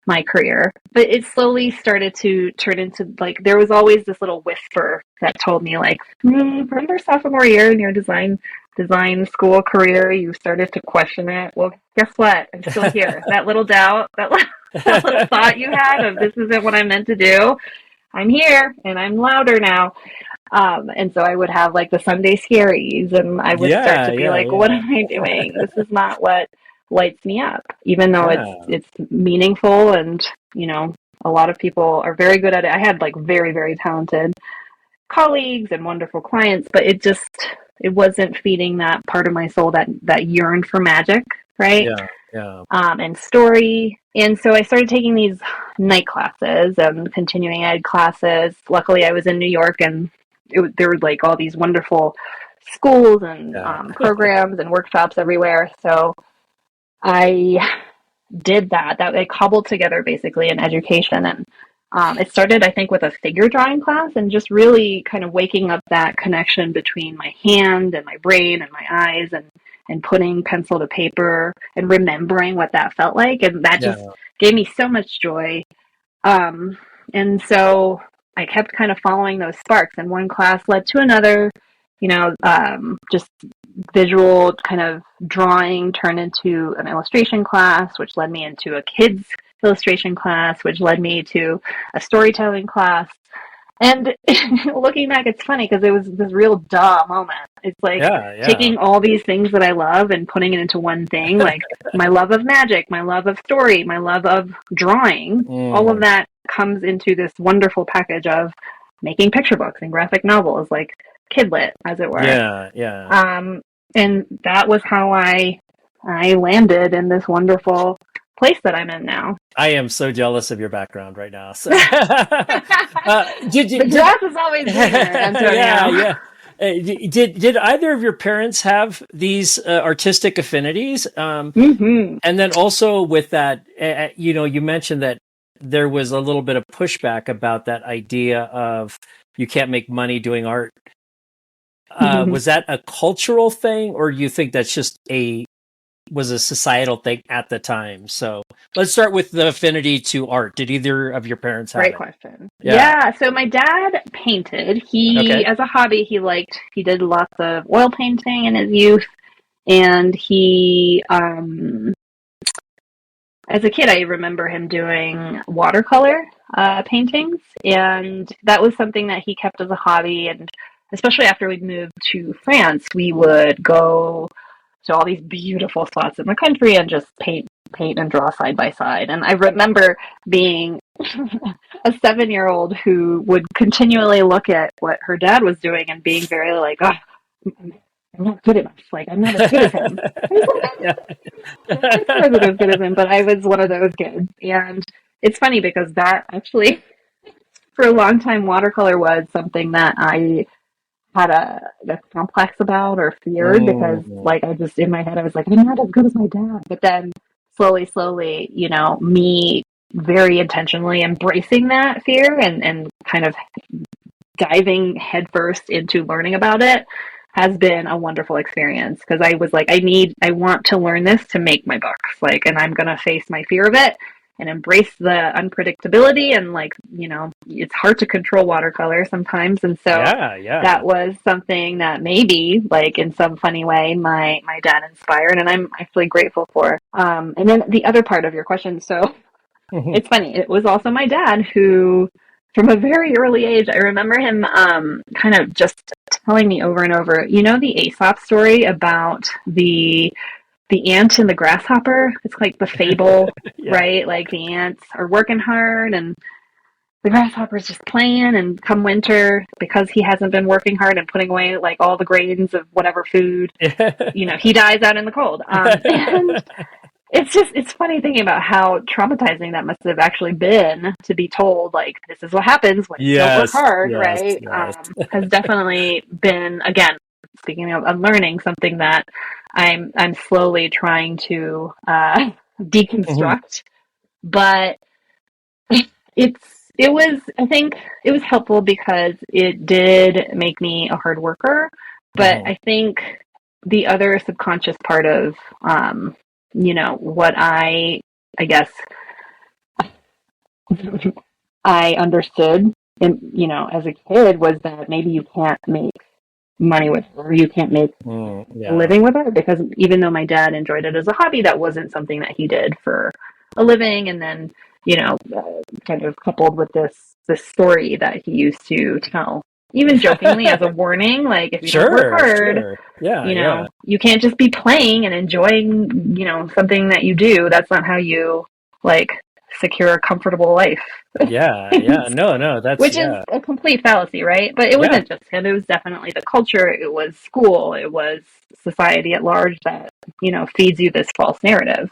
A: my career. But it slowly started to turn into like, there was always this little whisper that told me like, from your sophomore year in your design school career, you started to question it. Well, guess what? I'm still here. That little doubt, that little thought you had of this isn't what I'm meant to do, I'm here and I'm louder now. And so I would have like the Sunday scaries, and I would start
B: Yeah,
A: to be
B: yeah,
A: like, what
B: yeah,
A: am I doing? This is not what lights me up, even though
B: yeah,
A: it's meaningful, and a lot of people are very good at it. I had like very, very talented colleagues and wonderful clients, but it wasn't feeding that part of my soul that yearned for magic, right?
B: yeah, yeah.
A: And story. And so I started taking these night classes and continuing ed classes. Luckily, I was in New York, and there were like all these wonderful schools and
B: Yeah.
A: programs and workshops everywhere. So I did that. That I cobbled together basically an education, and it started, I think, with a figure drawing class, and just really kind of waking up that connection between my hand and my brain and my eyes, and putting pencil to paper and remembering what that felt like, and that just
B: Yeah.
A: gave me so much joy. Um, and so I kept kind of following those sparks, and one class led to another. Just visual kind of drawing turned into an illustration class, which led me into a kids illustration class, which led me to a storytelling class. And looking back, it's funny because it was this real duh moment. It's like
B: Yeah, yeah.
A: taking all these things that I love and putting it into one thing, like my love of magic, my love of story, my love of drawing. All of
B: Mm.
A: that comes into this wonderful package of making picture books and graphic novels, like kidlit, as it were.
B: Yeah, yeah.
A: Um, and that was how I landed in this wonderful place that I'm in now.
B: I am so jealous of your background right now. So,
A: The grass is always greener,
B: yeah,
A: Antonio.
B: yeah. Did either of your parents have these artistic affinities?
A: Hmm.
B: And then also with that, you mentioned that there was a little bit of pushback about that idea of you can't make money doing art. Was that a cultural thing, or do you think that's just a was a societal thing at the time. So let's start with the affinity to art. Did either of your parents have
A: Great
B: it?
A: question.
B: Yeah.
A: Yeah, so my dad painted.
B: Okay.
A: As a hobby, he did lots of oil painting in his youth, and as a kid, I remember him doing watercolor paintings, and that was something that he kept as a hobby. And especially after we moved to France, we would go to all these beautiful spots in the country and just paint and draw side by side. And I remember being a 7-year-old who would continually look at what her dad was doing and being very like, oh, I'm not good enough. Like, I'm not as good as him.
B: Yeah.
A: I wasn't as good as him, but I was one of those kids. And it's funny because that actually, for a long time, watercolor was something that I had a complex about or feared because,
B: Mm,
A: like, I just, in my head, I was like, I'm not as good as my dad. But then slowly, me very intentionally embracing that fear and kind of diving headfirst into learning about it has been a wonderful experience because I was like, I want to learn this to make my books, like, and I'm gonna face my fear of it and embrace the unpredictability and like, it's hard to control watercolor sometimes, and so
B: yeah, yeah.
A: that was something that maybe, like in some funny way, my dad inspired, and I'm actually grateful for. And then the other part of your question, so
B: Mhm.
A: it's funny. It was also my dad who, from a very early age, I remember him kind of just telling me over and over. You know the Aesop story about the ant and the grasshopper? It's like the fable,
B: Yeah.
A: right? Like the ants are working hard and the grasshopper's just playing. And come winter, because he hasn't been working hard and putting away like all the grains of whatever food, he dies out in the cold. And it's funny thinking about how traumatizing that must have actually been to be told, like, this is what happens when you don't work
B: Yes,
A: hard,
B: yes,
A: right?
B: yes.
A: Has definitely been, again, speaking of unlearning, something that I'm slowly trying to
B: Mhm.
A: deconstruct. But I think it was helpful because it did make me a hard worker. But
B: Mhm.
A: I think the other subconscious part of, what I guess I understood, as a kid was that maybe you can't make money with it, or you can't make a
B: Yeah.
A: living with it, because even though my dad enjoyed it as a hobby, that wasn't something that he did for a living. And then, kind of coupled with this story that he used to tell, even jokingly as a warning, like, if you don't work
B: Sure,
A: hard,
B: sure. Yeah, yeah.
A: you can't just be playing and enjoying, something that you do. That's not how you, like, secure a comfortable life.
B: Yeah, yeah. No, no, that's
A: Which is
B: yeah.
A: a complete fallacy, right? But it
B: Yeah.
A: wasn't just him. It was definitely the culture. It was school. It was society at large that, feeds you this false narrative.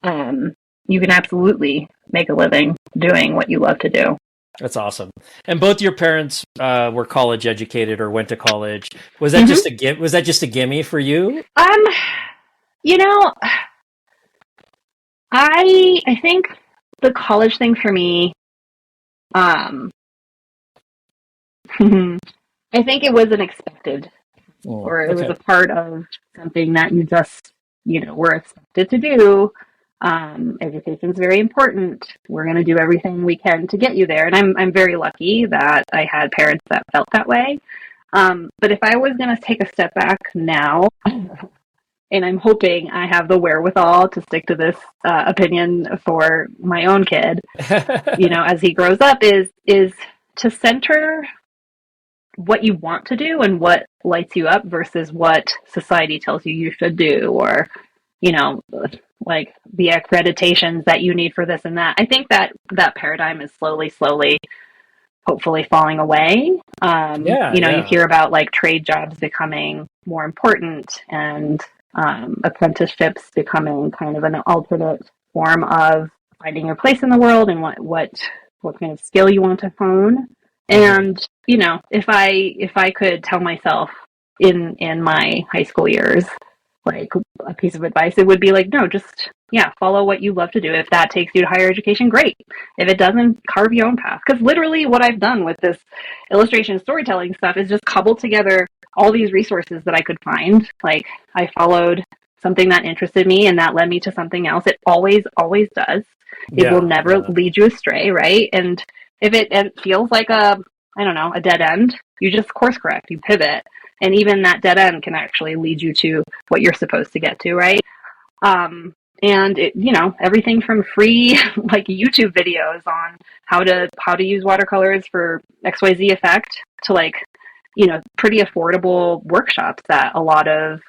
A: Um, you can absolutely make a living doing what you love to do.
B: That's awesome. And both your parents were college educated or went to college. Was that
A: Hmm.
B: just was that just a gimme for you?
A: Um, you know, I think the college thing for me, um, I think it was unexpected, or it was
B: Okay.
A: a part of something that you just, were expected to do. Education is very important. We're going to do everything we can to get you there. And I'm very lucky that I had parents that felt that way. But if I was going to take a step back now, and I'm hoping I have the wherewithal to stick to this opinion for my own kid, as he grows up, is to center what you want to do and what lights you up versus what society tells you should do, or you know like the accreditations that you need for this and that. I think that paradigm is slowly hopefully falling away.
B: Yeah,
A: You
B: yeah.
A: hear about like trade jobs becoming more important, and apprenticeships becoming kind of an alternate form of finding your place in the world and what kind of skill you want to hone.
B: Hmm.
A: And if I could tell myself in my high school years, like, a piece of advice, it would be like, no, just, yeah, follow what you love to do. If that takes you to higher education, great. If it doesn't, carve your own path. Because literally what I've done with this illustration storytelling stuff is just cobbled together all these resources that I could find. Like, I followed something that interested me and that led me to something else. It always, always does. It will
B: Yeah,
A: never
B: yeah.
A: lead you astray, right? And if it feels like I don't know, a dead end, you just course correct, you pivot. And even that dead end can actually lead you to what you're supposed to get to, right? Um, and it, everything from free like YouTube videos on how to use watercolors for XYZ effect to like, pretty affordable workshops that a lot of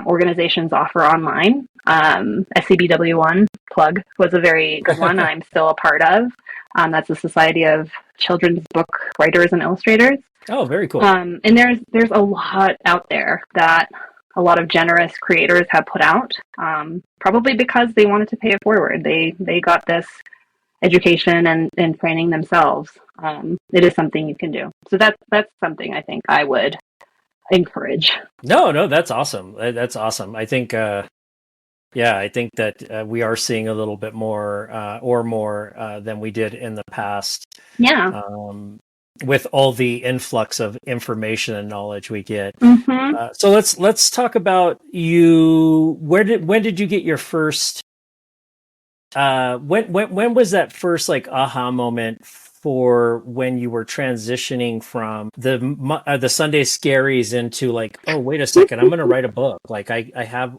A: organizations offer online. SCBW1 plug was a very good one. I'm still a part of. That's the Society of Children's Book Writers and Illustrators.
B: Oh, very cool.
A: And there's a lot out there that a lot of generous creators have put out, probably because they wanted to pay it forward. They got this education and training themselves. It is something you can do. So that's something I think I would encourage.
B: No, that's awesome. That's awesome. I think, I think that we are seeing a little bit more or more than we did in the past.
A: Yeah.
B: With all the influx of information and knowledge we get.
A: Mm-hmm.
B: So let's talk about you. When did you get your first? When was that first like aha moment for when you were transitioning from the Sunday scaries into like, oh wait a second, I'm going to write a book. Like I have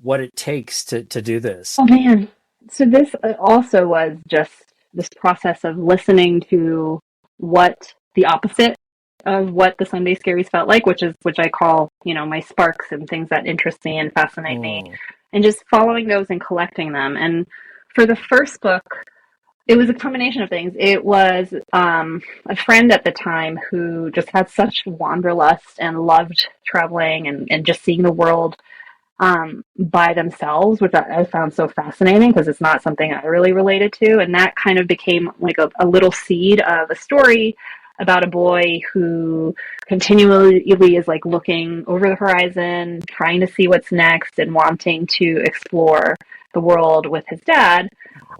B: what it takes to do this.
A: Oh man. So this also was just this process of listening to what the opposite of what the Sunday scaries felt like, which I call, my sparks and things that interest me and fascinate me, and just following those and collecting them. And for the first book, it was a combination of things. It was a friend at the time who just had such wanderlust and loved traveling and just seeing the world by themselves, which I found so fascinating because it's not something I really related to. And that kind of became like a little seed of a story about a boy who continually is like looking over the horizon, trying to see what's next and wanting to explore the world with his dad.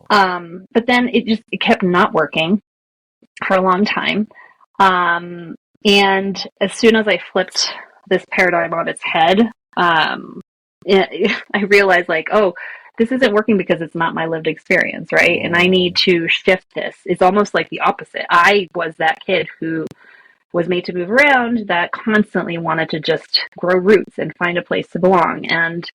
A: But then it kept not working for a long time. And as soon as I flipped this paradigm on its head, I realized like, oh, this isn't working because it's not my lived experience, right? And I need to shift this. It's almost like the opposite. I was that kid who was made to move around, that constantly wanted to just grow roots and find a place to belong and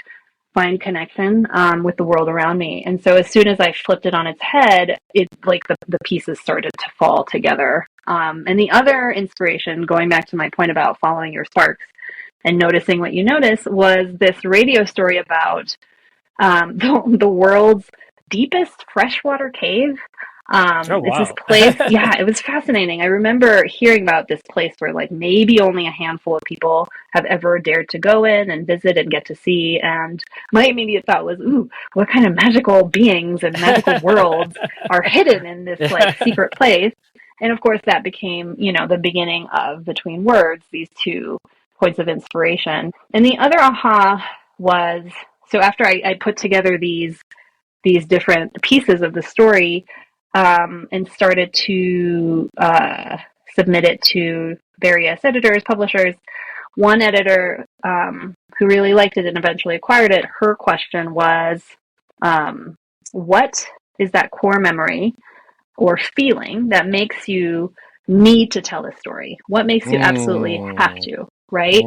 A: find connection with the world around me. And so as soon as I flipped it on its head, it like the pieces started to fall together. And the other inspiration, going back to my point about following your sparks and noticing what you notice, was this radio story about the world's deepest freshwater cave.
B: Oh
A: It's this
B: wow!
A: place. Yeah, it was fascinating. I remember hearing about this place where like maybe only a handful of people have ever dared to go in and visit and get to see. And my immediate thought was, ooh, what kind of magical beings and magical worlds are hidden in this like secret place? And of course, that became, the beginning of Between Words, these two points of inspiration. And the other aha was, so after I put together these different pieces of the story, and started to submit it to various editors, publishers. One editor who really liked it and eventually acquired it, her question was, what is that core memory or feeling that makes you need to tell this story? What makes you absolutely have to, right?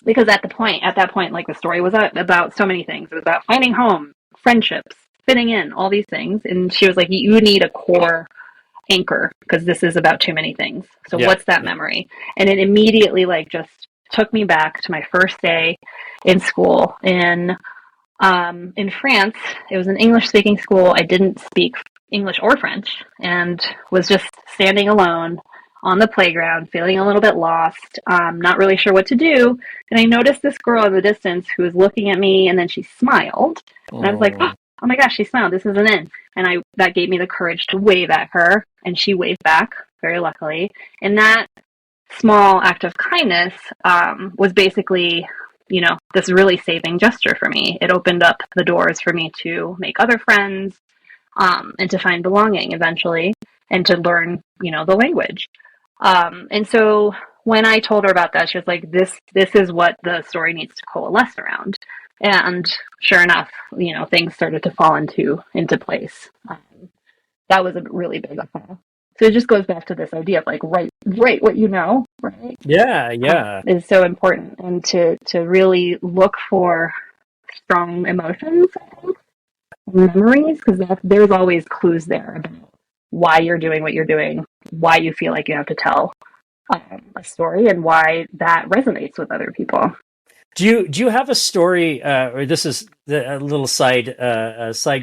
A: Because at that point, like the story was about so many things. It was about finding home, friendships, fitting in, all these things. And she was like, you need a core anchor because this is about too many things. So what's that memory? And it immediately like just took me back to my first day in school in France. It was an English speaking school. I didn't speak English or French and was just standing alone on the playground, feeling a little bit lost, not really sure what to do. And I noticed this girl in the distance who was looking at me, and then she smiled. And I was like, oh my gosh, she smiled. This isn't in. And that gave me the courage to wave at her, and she waved back, very luckily. And that small act of kindness was basically, this really saving gesture for me. It opened up the doors for me to make other friends, and to find belonging eventually, and to learn, the language. And so when I told her about that, she was like, this is what the story needs to coalesce around. And sure enough, things started to fall into place. That was a really big aha. So it just goes back to this idea of like write what you know, right?
B: Yeah, yeah.
A: Is so important, and to really look for strong emotions, I think, memories, because there's always clues there about why you're doing what you're doing, why you feel like you have to tell a story, and why that resonates with other people.
B: Do you have a story? Or this is a little side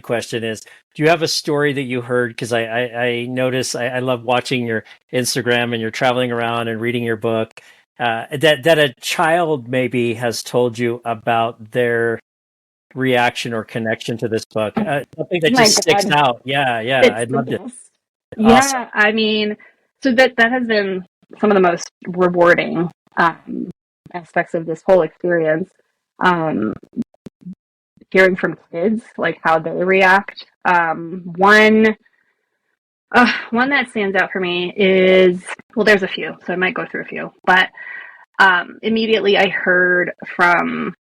B: question is: do you have a story that you heard? Because I notice I love watching your Instagram and you're traveling around and reading your book. That a child maybe has told you about their reaction or connection to this book. Something that
A: Oh my
B: just sticks
A: God,
B: out. Yeah, yeah.
A: it's
B: I'd
A: the
B: love to.
A: best.
B: Awesome.
A: Yeah, I mean, so that has been some of the most rewarding aspects of this whole experience. Um, Hearing from kids, like how they react. One that stands out for me is, well, there's a few, so I might go through a few, but immediately I heard from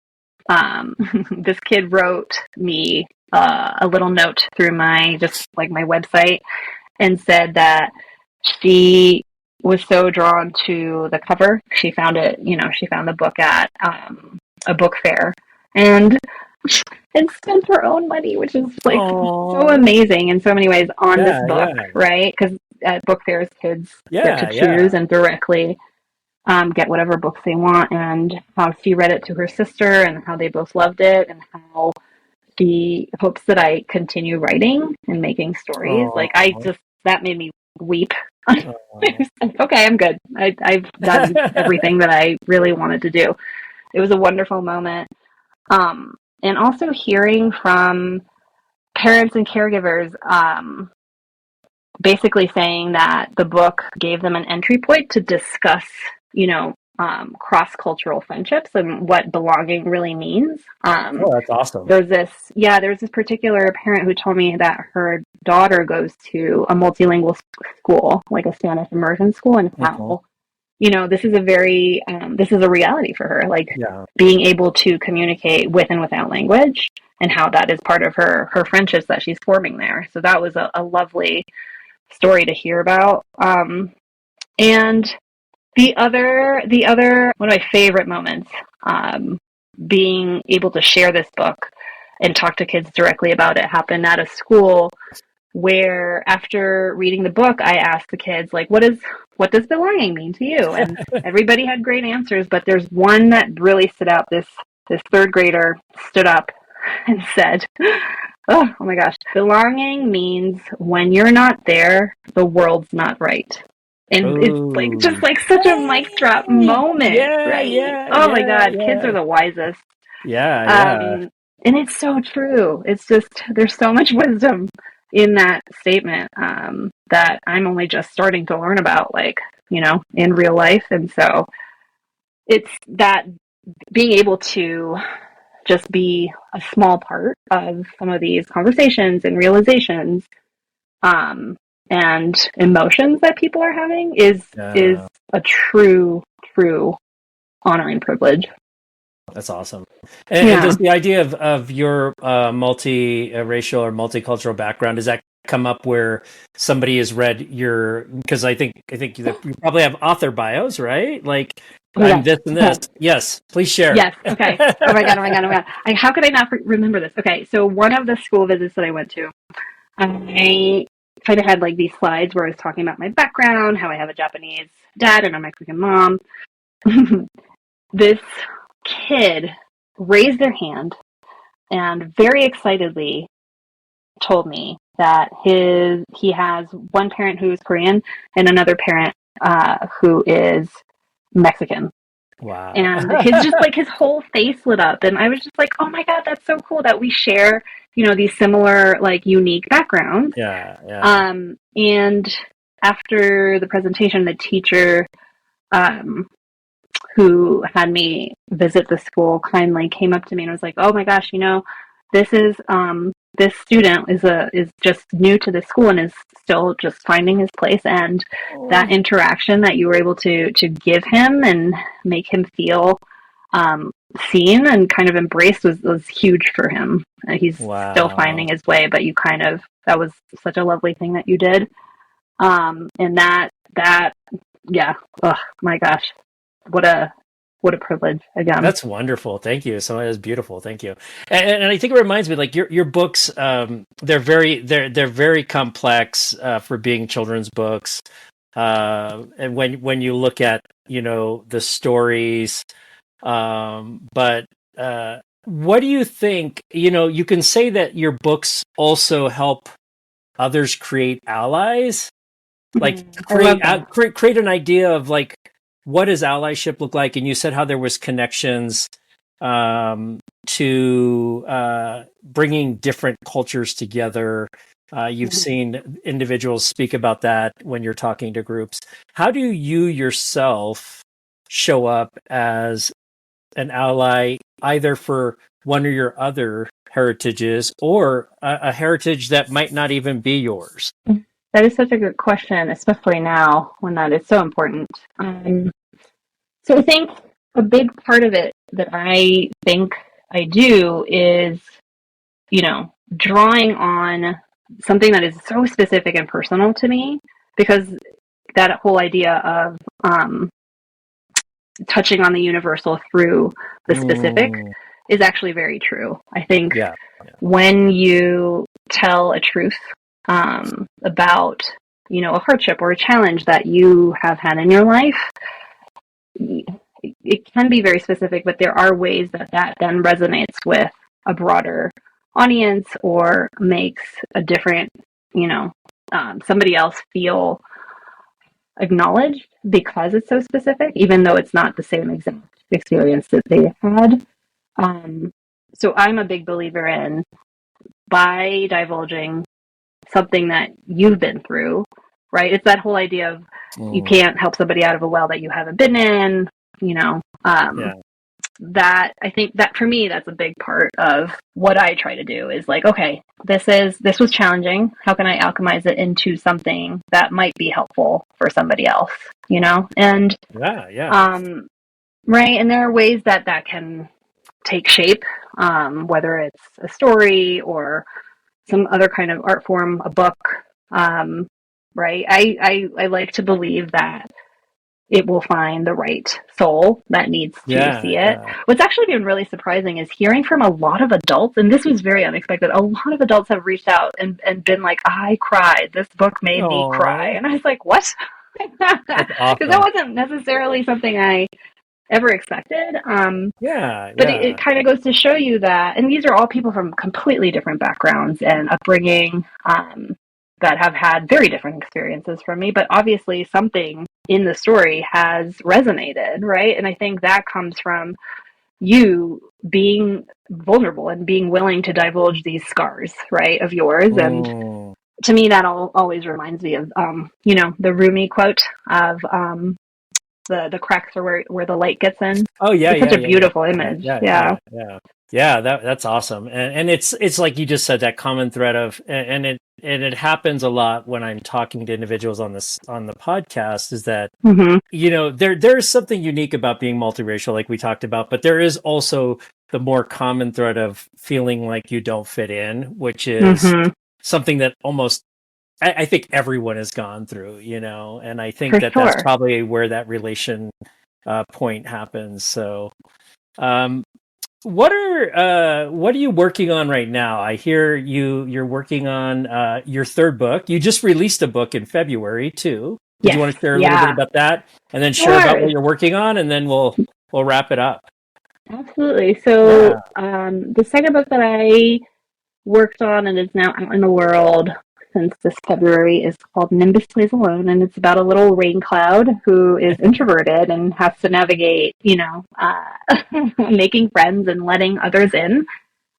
A: this kid wrote me a little note through my website and said that she was so drawn to the cover. She found it, she found the book at a book fair and spent her own money, which is like so
B: Oh,
A: amazing in so many ways on this
B: yeah,
A: book,
B: yeah,
A: right? Because at book fairs, kids get to
B: yeah,
A: choose
B: yeah.
A: and directly get whatever books they want, and how she read it to her sister and how they both loved it, and how she hopes that I continue writing and making stories. Like,
B: Oh,
A: that made me weep.
B: oh.
A: Like, okay, I'm good. I've done everything that I really wanted to do. It was a wonderful moment. And also hearing from parents and caregivers, basically saying that the book gave them an entry point to discuss, cross-cultural friendships and what belonging really means.
B: Oh, that's awesome.
A: There's this particular parent who told me that her daughter goes to a multilingual school, like a Spanish immersion school, and
B: Mhm.
A: how, this is a reality for her, like
B: Yeah.
A: being able to communicate with and without language, and how that is part of her friendships that she's forming there. So that was a lovely story to hear about. And the other one of my favorite moments, being able to share this book and talk to kids directly about it, happened at a school where, after reading the book, I asked the kids, like, what does belonging mean to you? And everybody had great answers, but there's one that really stood out. This third grader stood up and said, oh my gosh, belonging means when you're not there, the world's not right. And it's like
B: Oh,
A: just like such a mic drop
B: yay!
A: moment,
B: Yeah,
A: right?
B: yeah,
A: Oh my
B: yeah,
A: God, kids are
B: yeah,
A: the wisest.
B: yeah, yeah.
A: Um, and it's so true. It's just, there's so much wisdom in that statement, that I'm only just starting to learn about, like, in real life. And so it's that, being able to just be a small part of some of these conversations and realizations, um, and emotions that people are having is
B: Yeah.
A: a true honor and privilege.
B: That's awesome. And
A: Yeah.
B: does the idea of your multiracial or multicultural background, does that come up where somebody has read your? Because I think you probably have author bios, right? Like,
A: Oh my
B: I'm
A: gosh.
B: this and this.
A: Okay.
B: Yes, please share.
A: Yes. Okay. Oh my God. Oh my God. Oh my God. How could I not remember this? Okay. So one of the school visits that I went to, I kind of had like these slides where I was talking about my background, how I have a Japanese dad and a Mexican mom. This kid raised their hand and very excitedly told me that he has one parent who is Korean and another parent who is Mexican.
B: Wow.
A: And his whole face lit up, and I was just like, oh my God, that's so cool that we share, these similar, like, unique backgrounds.
B: Yeah, yeah.
A: And after the presentation, the teacher, who had me visit the school, kindly came up to me and was like, oh my gosh, this is this student is just new to this school and is still just finding his place, and that interaction that you were able to give him and make him feel seen and kind of embraced was huge for him. He's still finding his way, but you that was such a lovely thing that you did. And that yeah, oh my gosh, what a privilege again.
B: That's wonderful. Thank you. So that is beautiful. Thank you. And I think it reminds me, like your books, they're very complex for being children's books. And when you look at, the stories, but what do you think? You can say that your books also help others create allies, like create an idea of like, what does allyship look like? And you said how there was connections to bringing different cultures together. You've seen individuals speak about that when you're talking to groups. How do you yourself show up as an ally, either for one or your other heritages or a heritage that might not even be yours?
A: That is such a good question, especially now when that is so important. So I think a big part of it that I think I do is, drawing on something that is so specific and personal to me, because that whole idea of touching on the universal through the specific is actually very true. I think when you tell a truth about, a hardship or a challenge that you have had in your life, it can be very specific, but there are ways that then resonates with a broader audience or makes a different, somebody else feel acknowledged because it's so specific, even though it's not the same exact experience that they had. So I'm a big believer in, by divulging something that you've been through, right? It's that whole idea of you can't help somebody out of a well that you haven't been in, that I think that for me, that's a big part of what I try to do is like, okay, this was challenging. How can I alchemize it into something that might be helpful for somebody else, And right. And there are ways that can take shape, whether it's a story or some other kind of art form, a book, right? I like to believe that it will find the right soul that needs to see it. What's actually been really surprising is hearing from a lot of adults, and this was very unexpected. A lot of adults have reached out and been like, I cried. This book made me cry. And I was like, what? Because that wasn't necessarily something I ever expected. But it kind of goes to show you that, and these are all people from completely different backgrounds and upbringing, that have had very different experiences from me, but obviously something in the story has resonated, right? And I think that comes from you being vulnerable and being willing to divulge these scars, right, of yours. And to me, that always reminds me of, the Rumi quote of, the cracks are where the light gets in.
B: Oh yeah,
A: it's such a beautiful image.
B: Yeah. That's awesome. And it's like you just said, that common thread of, and it happens a lot when I'm talking to individuals on the podcast, is that there's something unique about being multiracial, like we talked about, but there is also the more common thread of feeling like you don't fit in, which is something that almost I think everyone has gone through, and I think that's probably where that relation point happens. So, what are you working on right now? I hear you're working on your third book. You just released a book in February too. Do you want to share a little bit about that, and then share about what you're working on, and then we'll wrap it up.
A: Absolutely. So, the second book that I worked on and is now out in the world since this February is called Nimbus Plays Alone, and it's about a little rain cloud who is introverted and has to navigate, making friends and letting others in,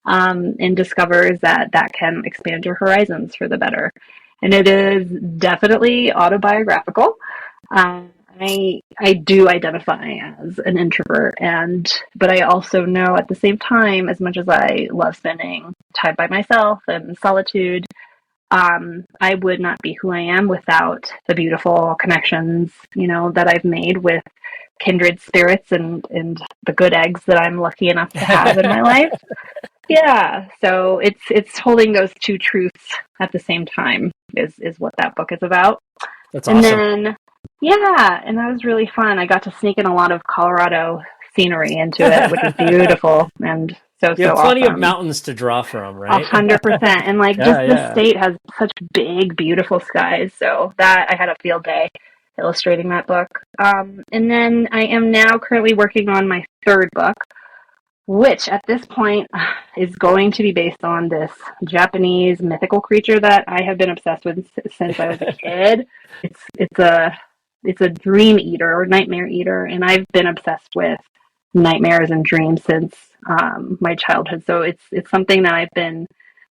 A: and discovers that can expand your horizons for the better. And it is definitely autobiographical. I I do identify as an introvert, but I also know at the same time, as much as I love spending time by myself and solitude, I would not be who I am without the beautiful connections, that I've made with kindred spirits and the good eggs that I'm lucky enough to have in my life. Yeah, so it's holding those two truths at the same time is what that book is about.
B: That's
A: And
B: awesome.
A: then, yeah, and that was really fun. I got to sneak in a lot of Colorado scenery into it, which was beautiful and so,
B: You
A: so
B: have plenty of
A: awesome.
B: mountains to draw from,
A: A
B: right?
A: 100%. And like
B: Yeah,
A: just the
B: yeah.
A: state has such big, beautiful skies. So that I had a field day illustrating that book. And then I am now currently working on my third book, which at this point is going to be based on this Japanese mythical creature that I have been obsessed with since I was a kid. It's a dream eater or nightmare eater, and I've been obsessed with nightmares and dreams since my childhood. So it's something that I've been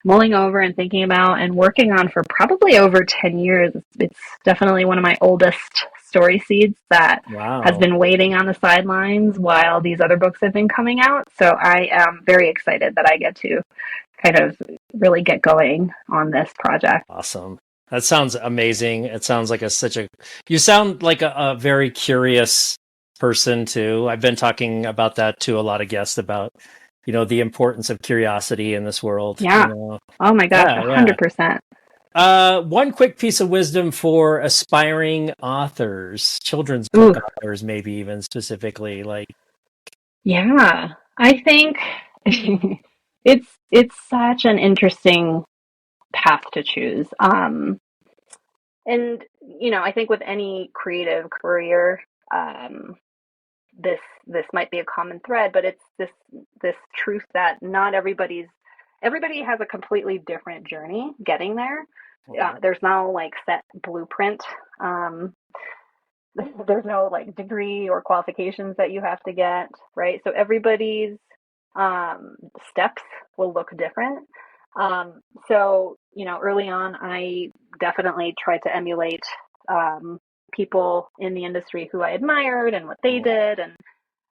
A: mulling over and thinking about and working on for probably over 10 years. It's definitely one of my oldest story seeds that has
B: Wow.
A: been waiting on the sidelines while these other books have been coming out. So I am very excited that I get to kind of really get going on this project.
B: Awesome. That sounds amazing. It sounds like you sound like a very curious person too. I've been talking about that to a lot of guests about, the importance of curiosity in this world,
A: Yeah. Oh my gosh,
B: Yeah, yeah.
A: 100%.
B: One quick piece of wisdom for aspiring authors, children's
A: Ooh,
B: book authors, maybe even specifically, like,
A: yeah. I think it's such an interesting path to choose. And I think with any creative career, um, this might be a common thread, but it's this truth that not everybody has a completely different journey getting there.
B: yeah.
A: There's no like set blueprint. Um, there's no like degree or qualifications that you have to get, right? So everybody's um, steps will look different. So, early on, I definitely tried to emulate um, people in the industry who I admired and what they did, and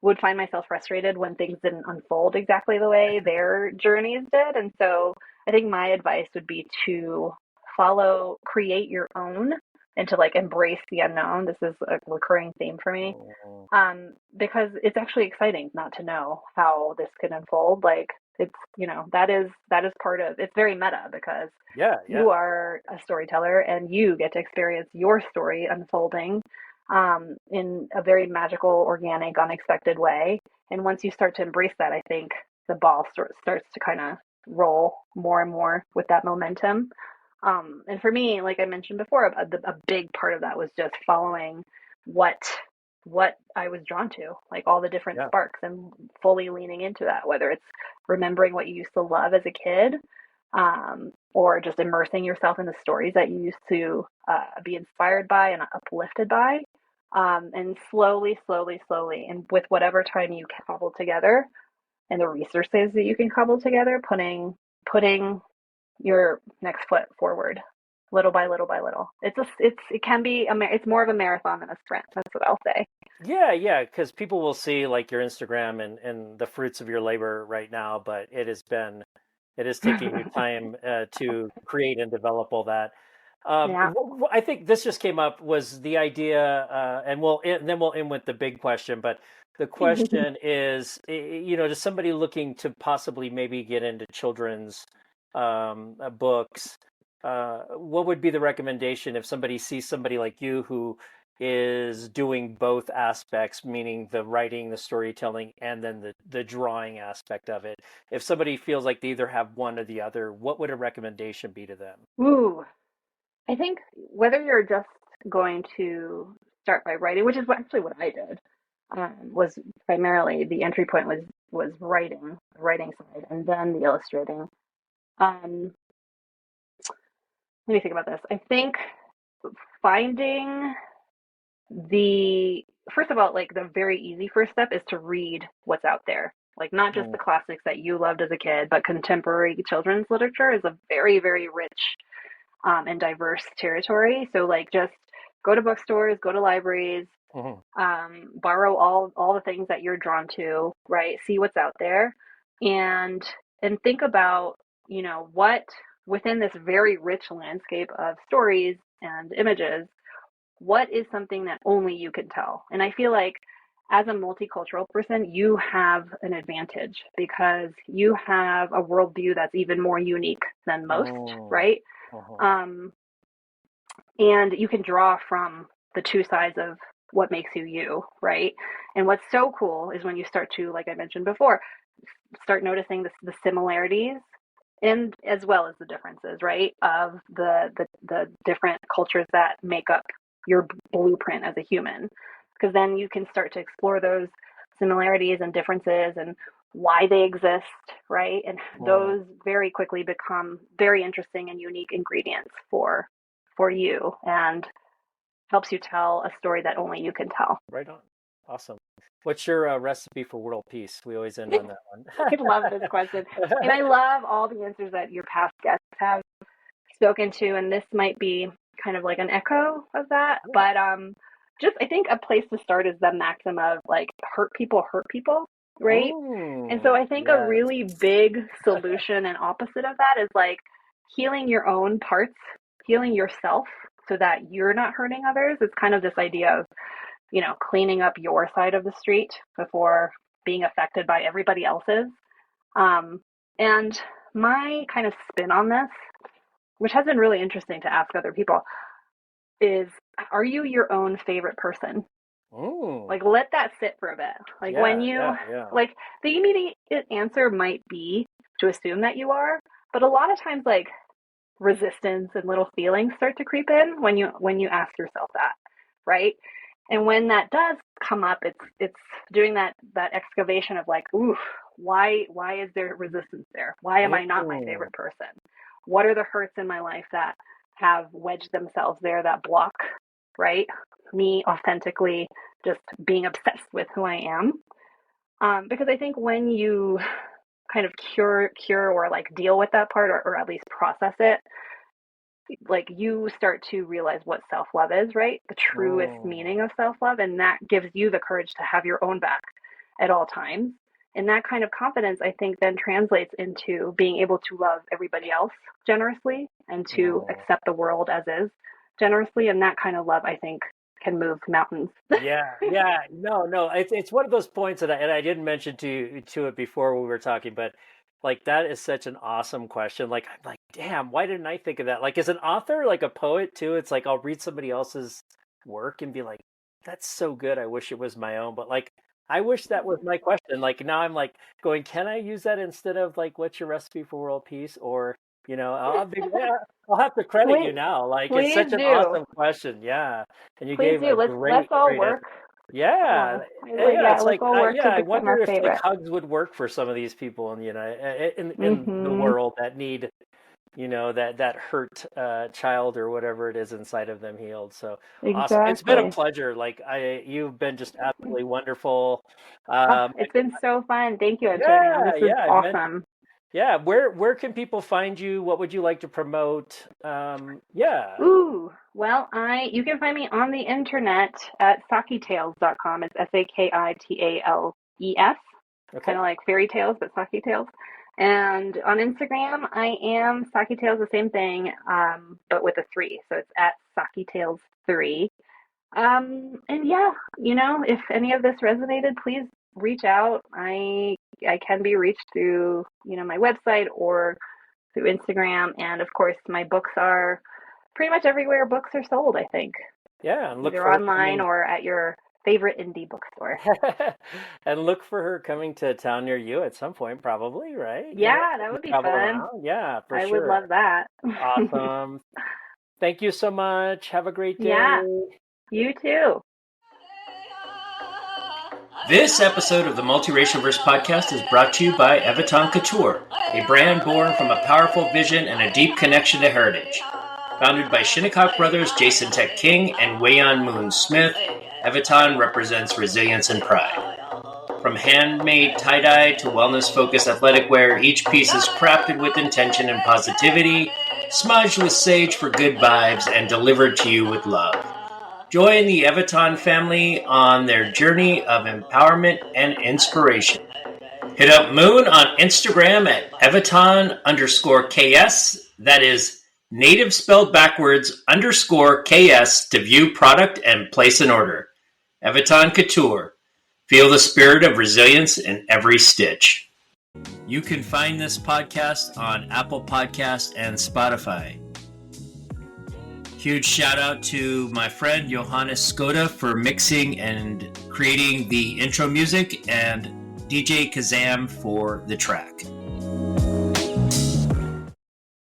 A: would find myself frustrated when things didn't unfold exactly the way their journeys did. And so I think my advice would be to create your own and to like embrace the unknown. This is a recurring theme for me.
B: Oh,
A: Because it's actually exciting not to know how this could unfold. Like it's, that is part of it's very meta because
B: yeah, yeah.
A: you are a storyteller and you get to experience your story unfolding in a very magical, organic, unexpected way. And once you start to embrace that, I think the ball starts to kind of roll more and more with that momentum. And for me, like I mentioned before, a big part of that was just following what what I was drawn to, like all the different
B: Yeah.
A: sparks, and fully leaning into that. Whether it's remembering what you used to love as a kid, or just immersing yourself in the stories that you used to be inspired by and uplifted by, and slowly, slowly, slowly, and with whatever time you can cobble together and the resources that you can cobble together, putting your next foot forward, little by little by little. It can be it's more of a marathon than a sprint. That's what I'll say.
B: Yeah, yeah, because people will see like your Instagram and the fruits of your labor right now, but it is taking you time to create and develop all that.
A: Yeah.
B: I think this just came up was the idea, and then we'll end with the big question. But the question is, to somebody looking to possibly maybe get into children's books, what would be the recommendation if somebody sees somebody like you who is doing both aspects, meaning the writing, the storytelling, and then the drawing aspect of it? If somebody feels like they either have one or the other, what would a recommendation be to them?
A: Ooh, I think whether you're just going to start by writing, which is actually what I did, was primarily the entry point was the writing side, and then the illustrating. Um, Let me think about this. I think finding the first of all, like the very easy first step is to read what's out there. Like not just
B: Mm,
A: the classics that you loved as a kid, but contemporary children's literature is a very, very rich and diverse territory. So like just go to bookstores, go to libraries, borrow all the things that you're drawn to, right? See what's out there, and think about, what within this very rich landscape of stories and images, what is something that only you can tell. And I feel like as a multicultural person, you have an advantage because you have a worldview that's even more unique than most, right? And you can draw from the two sides of what makes you you, right? And what's so cool is when you start to, like I mentioned before, start noticing the similarities and as well as the differences, right, of the different cultures that make up your blueprint as a human. Because then you can start to explore those similarities and differences and why they exist, right? And those very quickly become very interesting and unique ingredients for you, and helps you tell a story that only you can tell.
B: Right on. Awesome. What's your recipe for world peace? We always end on that one.
A: I love this question. And I love all the answers that your past guests have spoken to. And this might be kind of like an echo of that. But just, I think a place to start is the maxim of like, hurt people, right? And so I think a really big solution and opposite of that is like healing your own parts, healing yourself so that you're not hurting others. It's kind of this idea of, cleaning up your side of the street before being affected by everybody else's. And my kind of spin on this, which has been really interesting to ask other people, is, are you your own favorite person? Like, let that sit for a bit. Like when you, like the immediate answer might be to assume that you are, but a lot of times like resistance and little feelings start to creep in when you ask yourself that, right? And when that does come up, it's doing that excavation of like, ooh, why is there resistance there? Why am I not my favorite person? What are the hurts in my life that have wedged themselves there that block, right, me authentically just being obsessed with who I am? Because I think when you kind of cure or like deal with that part, or at least process it, like you start to realize what self-love is, right? The truest meaning of self-love. And that gives you the courage to have your own back at all times. And that kind of confidence, I think, then translates into being able to love everybody else generously and to accept the world as is generously. And that kind of love, I think, can move mountains.
B: No. It's one of those points that I didn't mention to it before we were talking, but like that is such an awesome question. Like I'm like, damn, why didn't I think of that? Like as an author, like a poet too, it's like I'll read somebody else's work and be like, that's so good. I wish it was my own. But like I wish that was my question. Like now I'm like going, can I use that instead of like, what's your recipe for world peace? Or, I'll have to credit you now. Like it's such an awesome question. Yeah. And you gave a
A: let's all work.
B: It's like I wonder if
A: like
B: hugs would work for some of these people in the world that need, that hurt child or whatever it is inside of them healed. So awesome! It's been a pleasure. Like you've been just absolutely wonderful.
A: It's been so fun. Thank you, Antonio. This is awesome.
B: Where can people find you? What would you like to promote?
A: Ooh, well, you can find me on the internet at sakitales.com. It's SAKITALES. Okay. Kind of like fairy tales, but Saki Tales. And on Instagram, I am Saki Tales, the same thing, but with a 3. So it's at Saki Tales 3. And if any of this resonated, please reach out. I can be reached through, my website or through Instagram. And of course, my books are pretty much everywhere books are sold, I think.
B: Yeah. And
A: either online or at your favorite indie bookstore.
B: And look for her coming to a town near you at some point, probably, right?
A: Yeah, that would be fun.
B: Around. Yeah, for sure.
A: I would love that.
B: Awesome. Thank you so much. Have a great day.
A: Yeah, you too.
C: This episode of the Multiracialverse podcast is brought to you by Eviton Couture, a brand born from a powerful vision and a deep connection to heritage. Founded by Shinnecock brothers Jason Tech King and Wayon Moon Smith, Eviton represents resilience and pride. From handmade tie-dye to wellness-focused athletic wear, each piece is crafted with intention and positivity, smudged with sage for good vibes, and delivered to you with love. Join the Evaton family on their journey of empowerment and inspiration. Hit up Moon on Instagram at Evaton_KS. That is native spelled backwards _KS to view product and place an order. Evaton Couture. Feel the spirit of resilience in every stitch. You can find this podcast on Apple Podcasts and Spotify. Huge shout out to my friend Johannes Skoda for mixing and creating the intro music, and DJ Kazam for the track.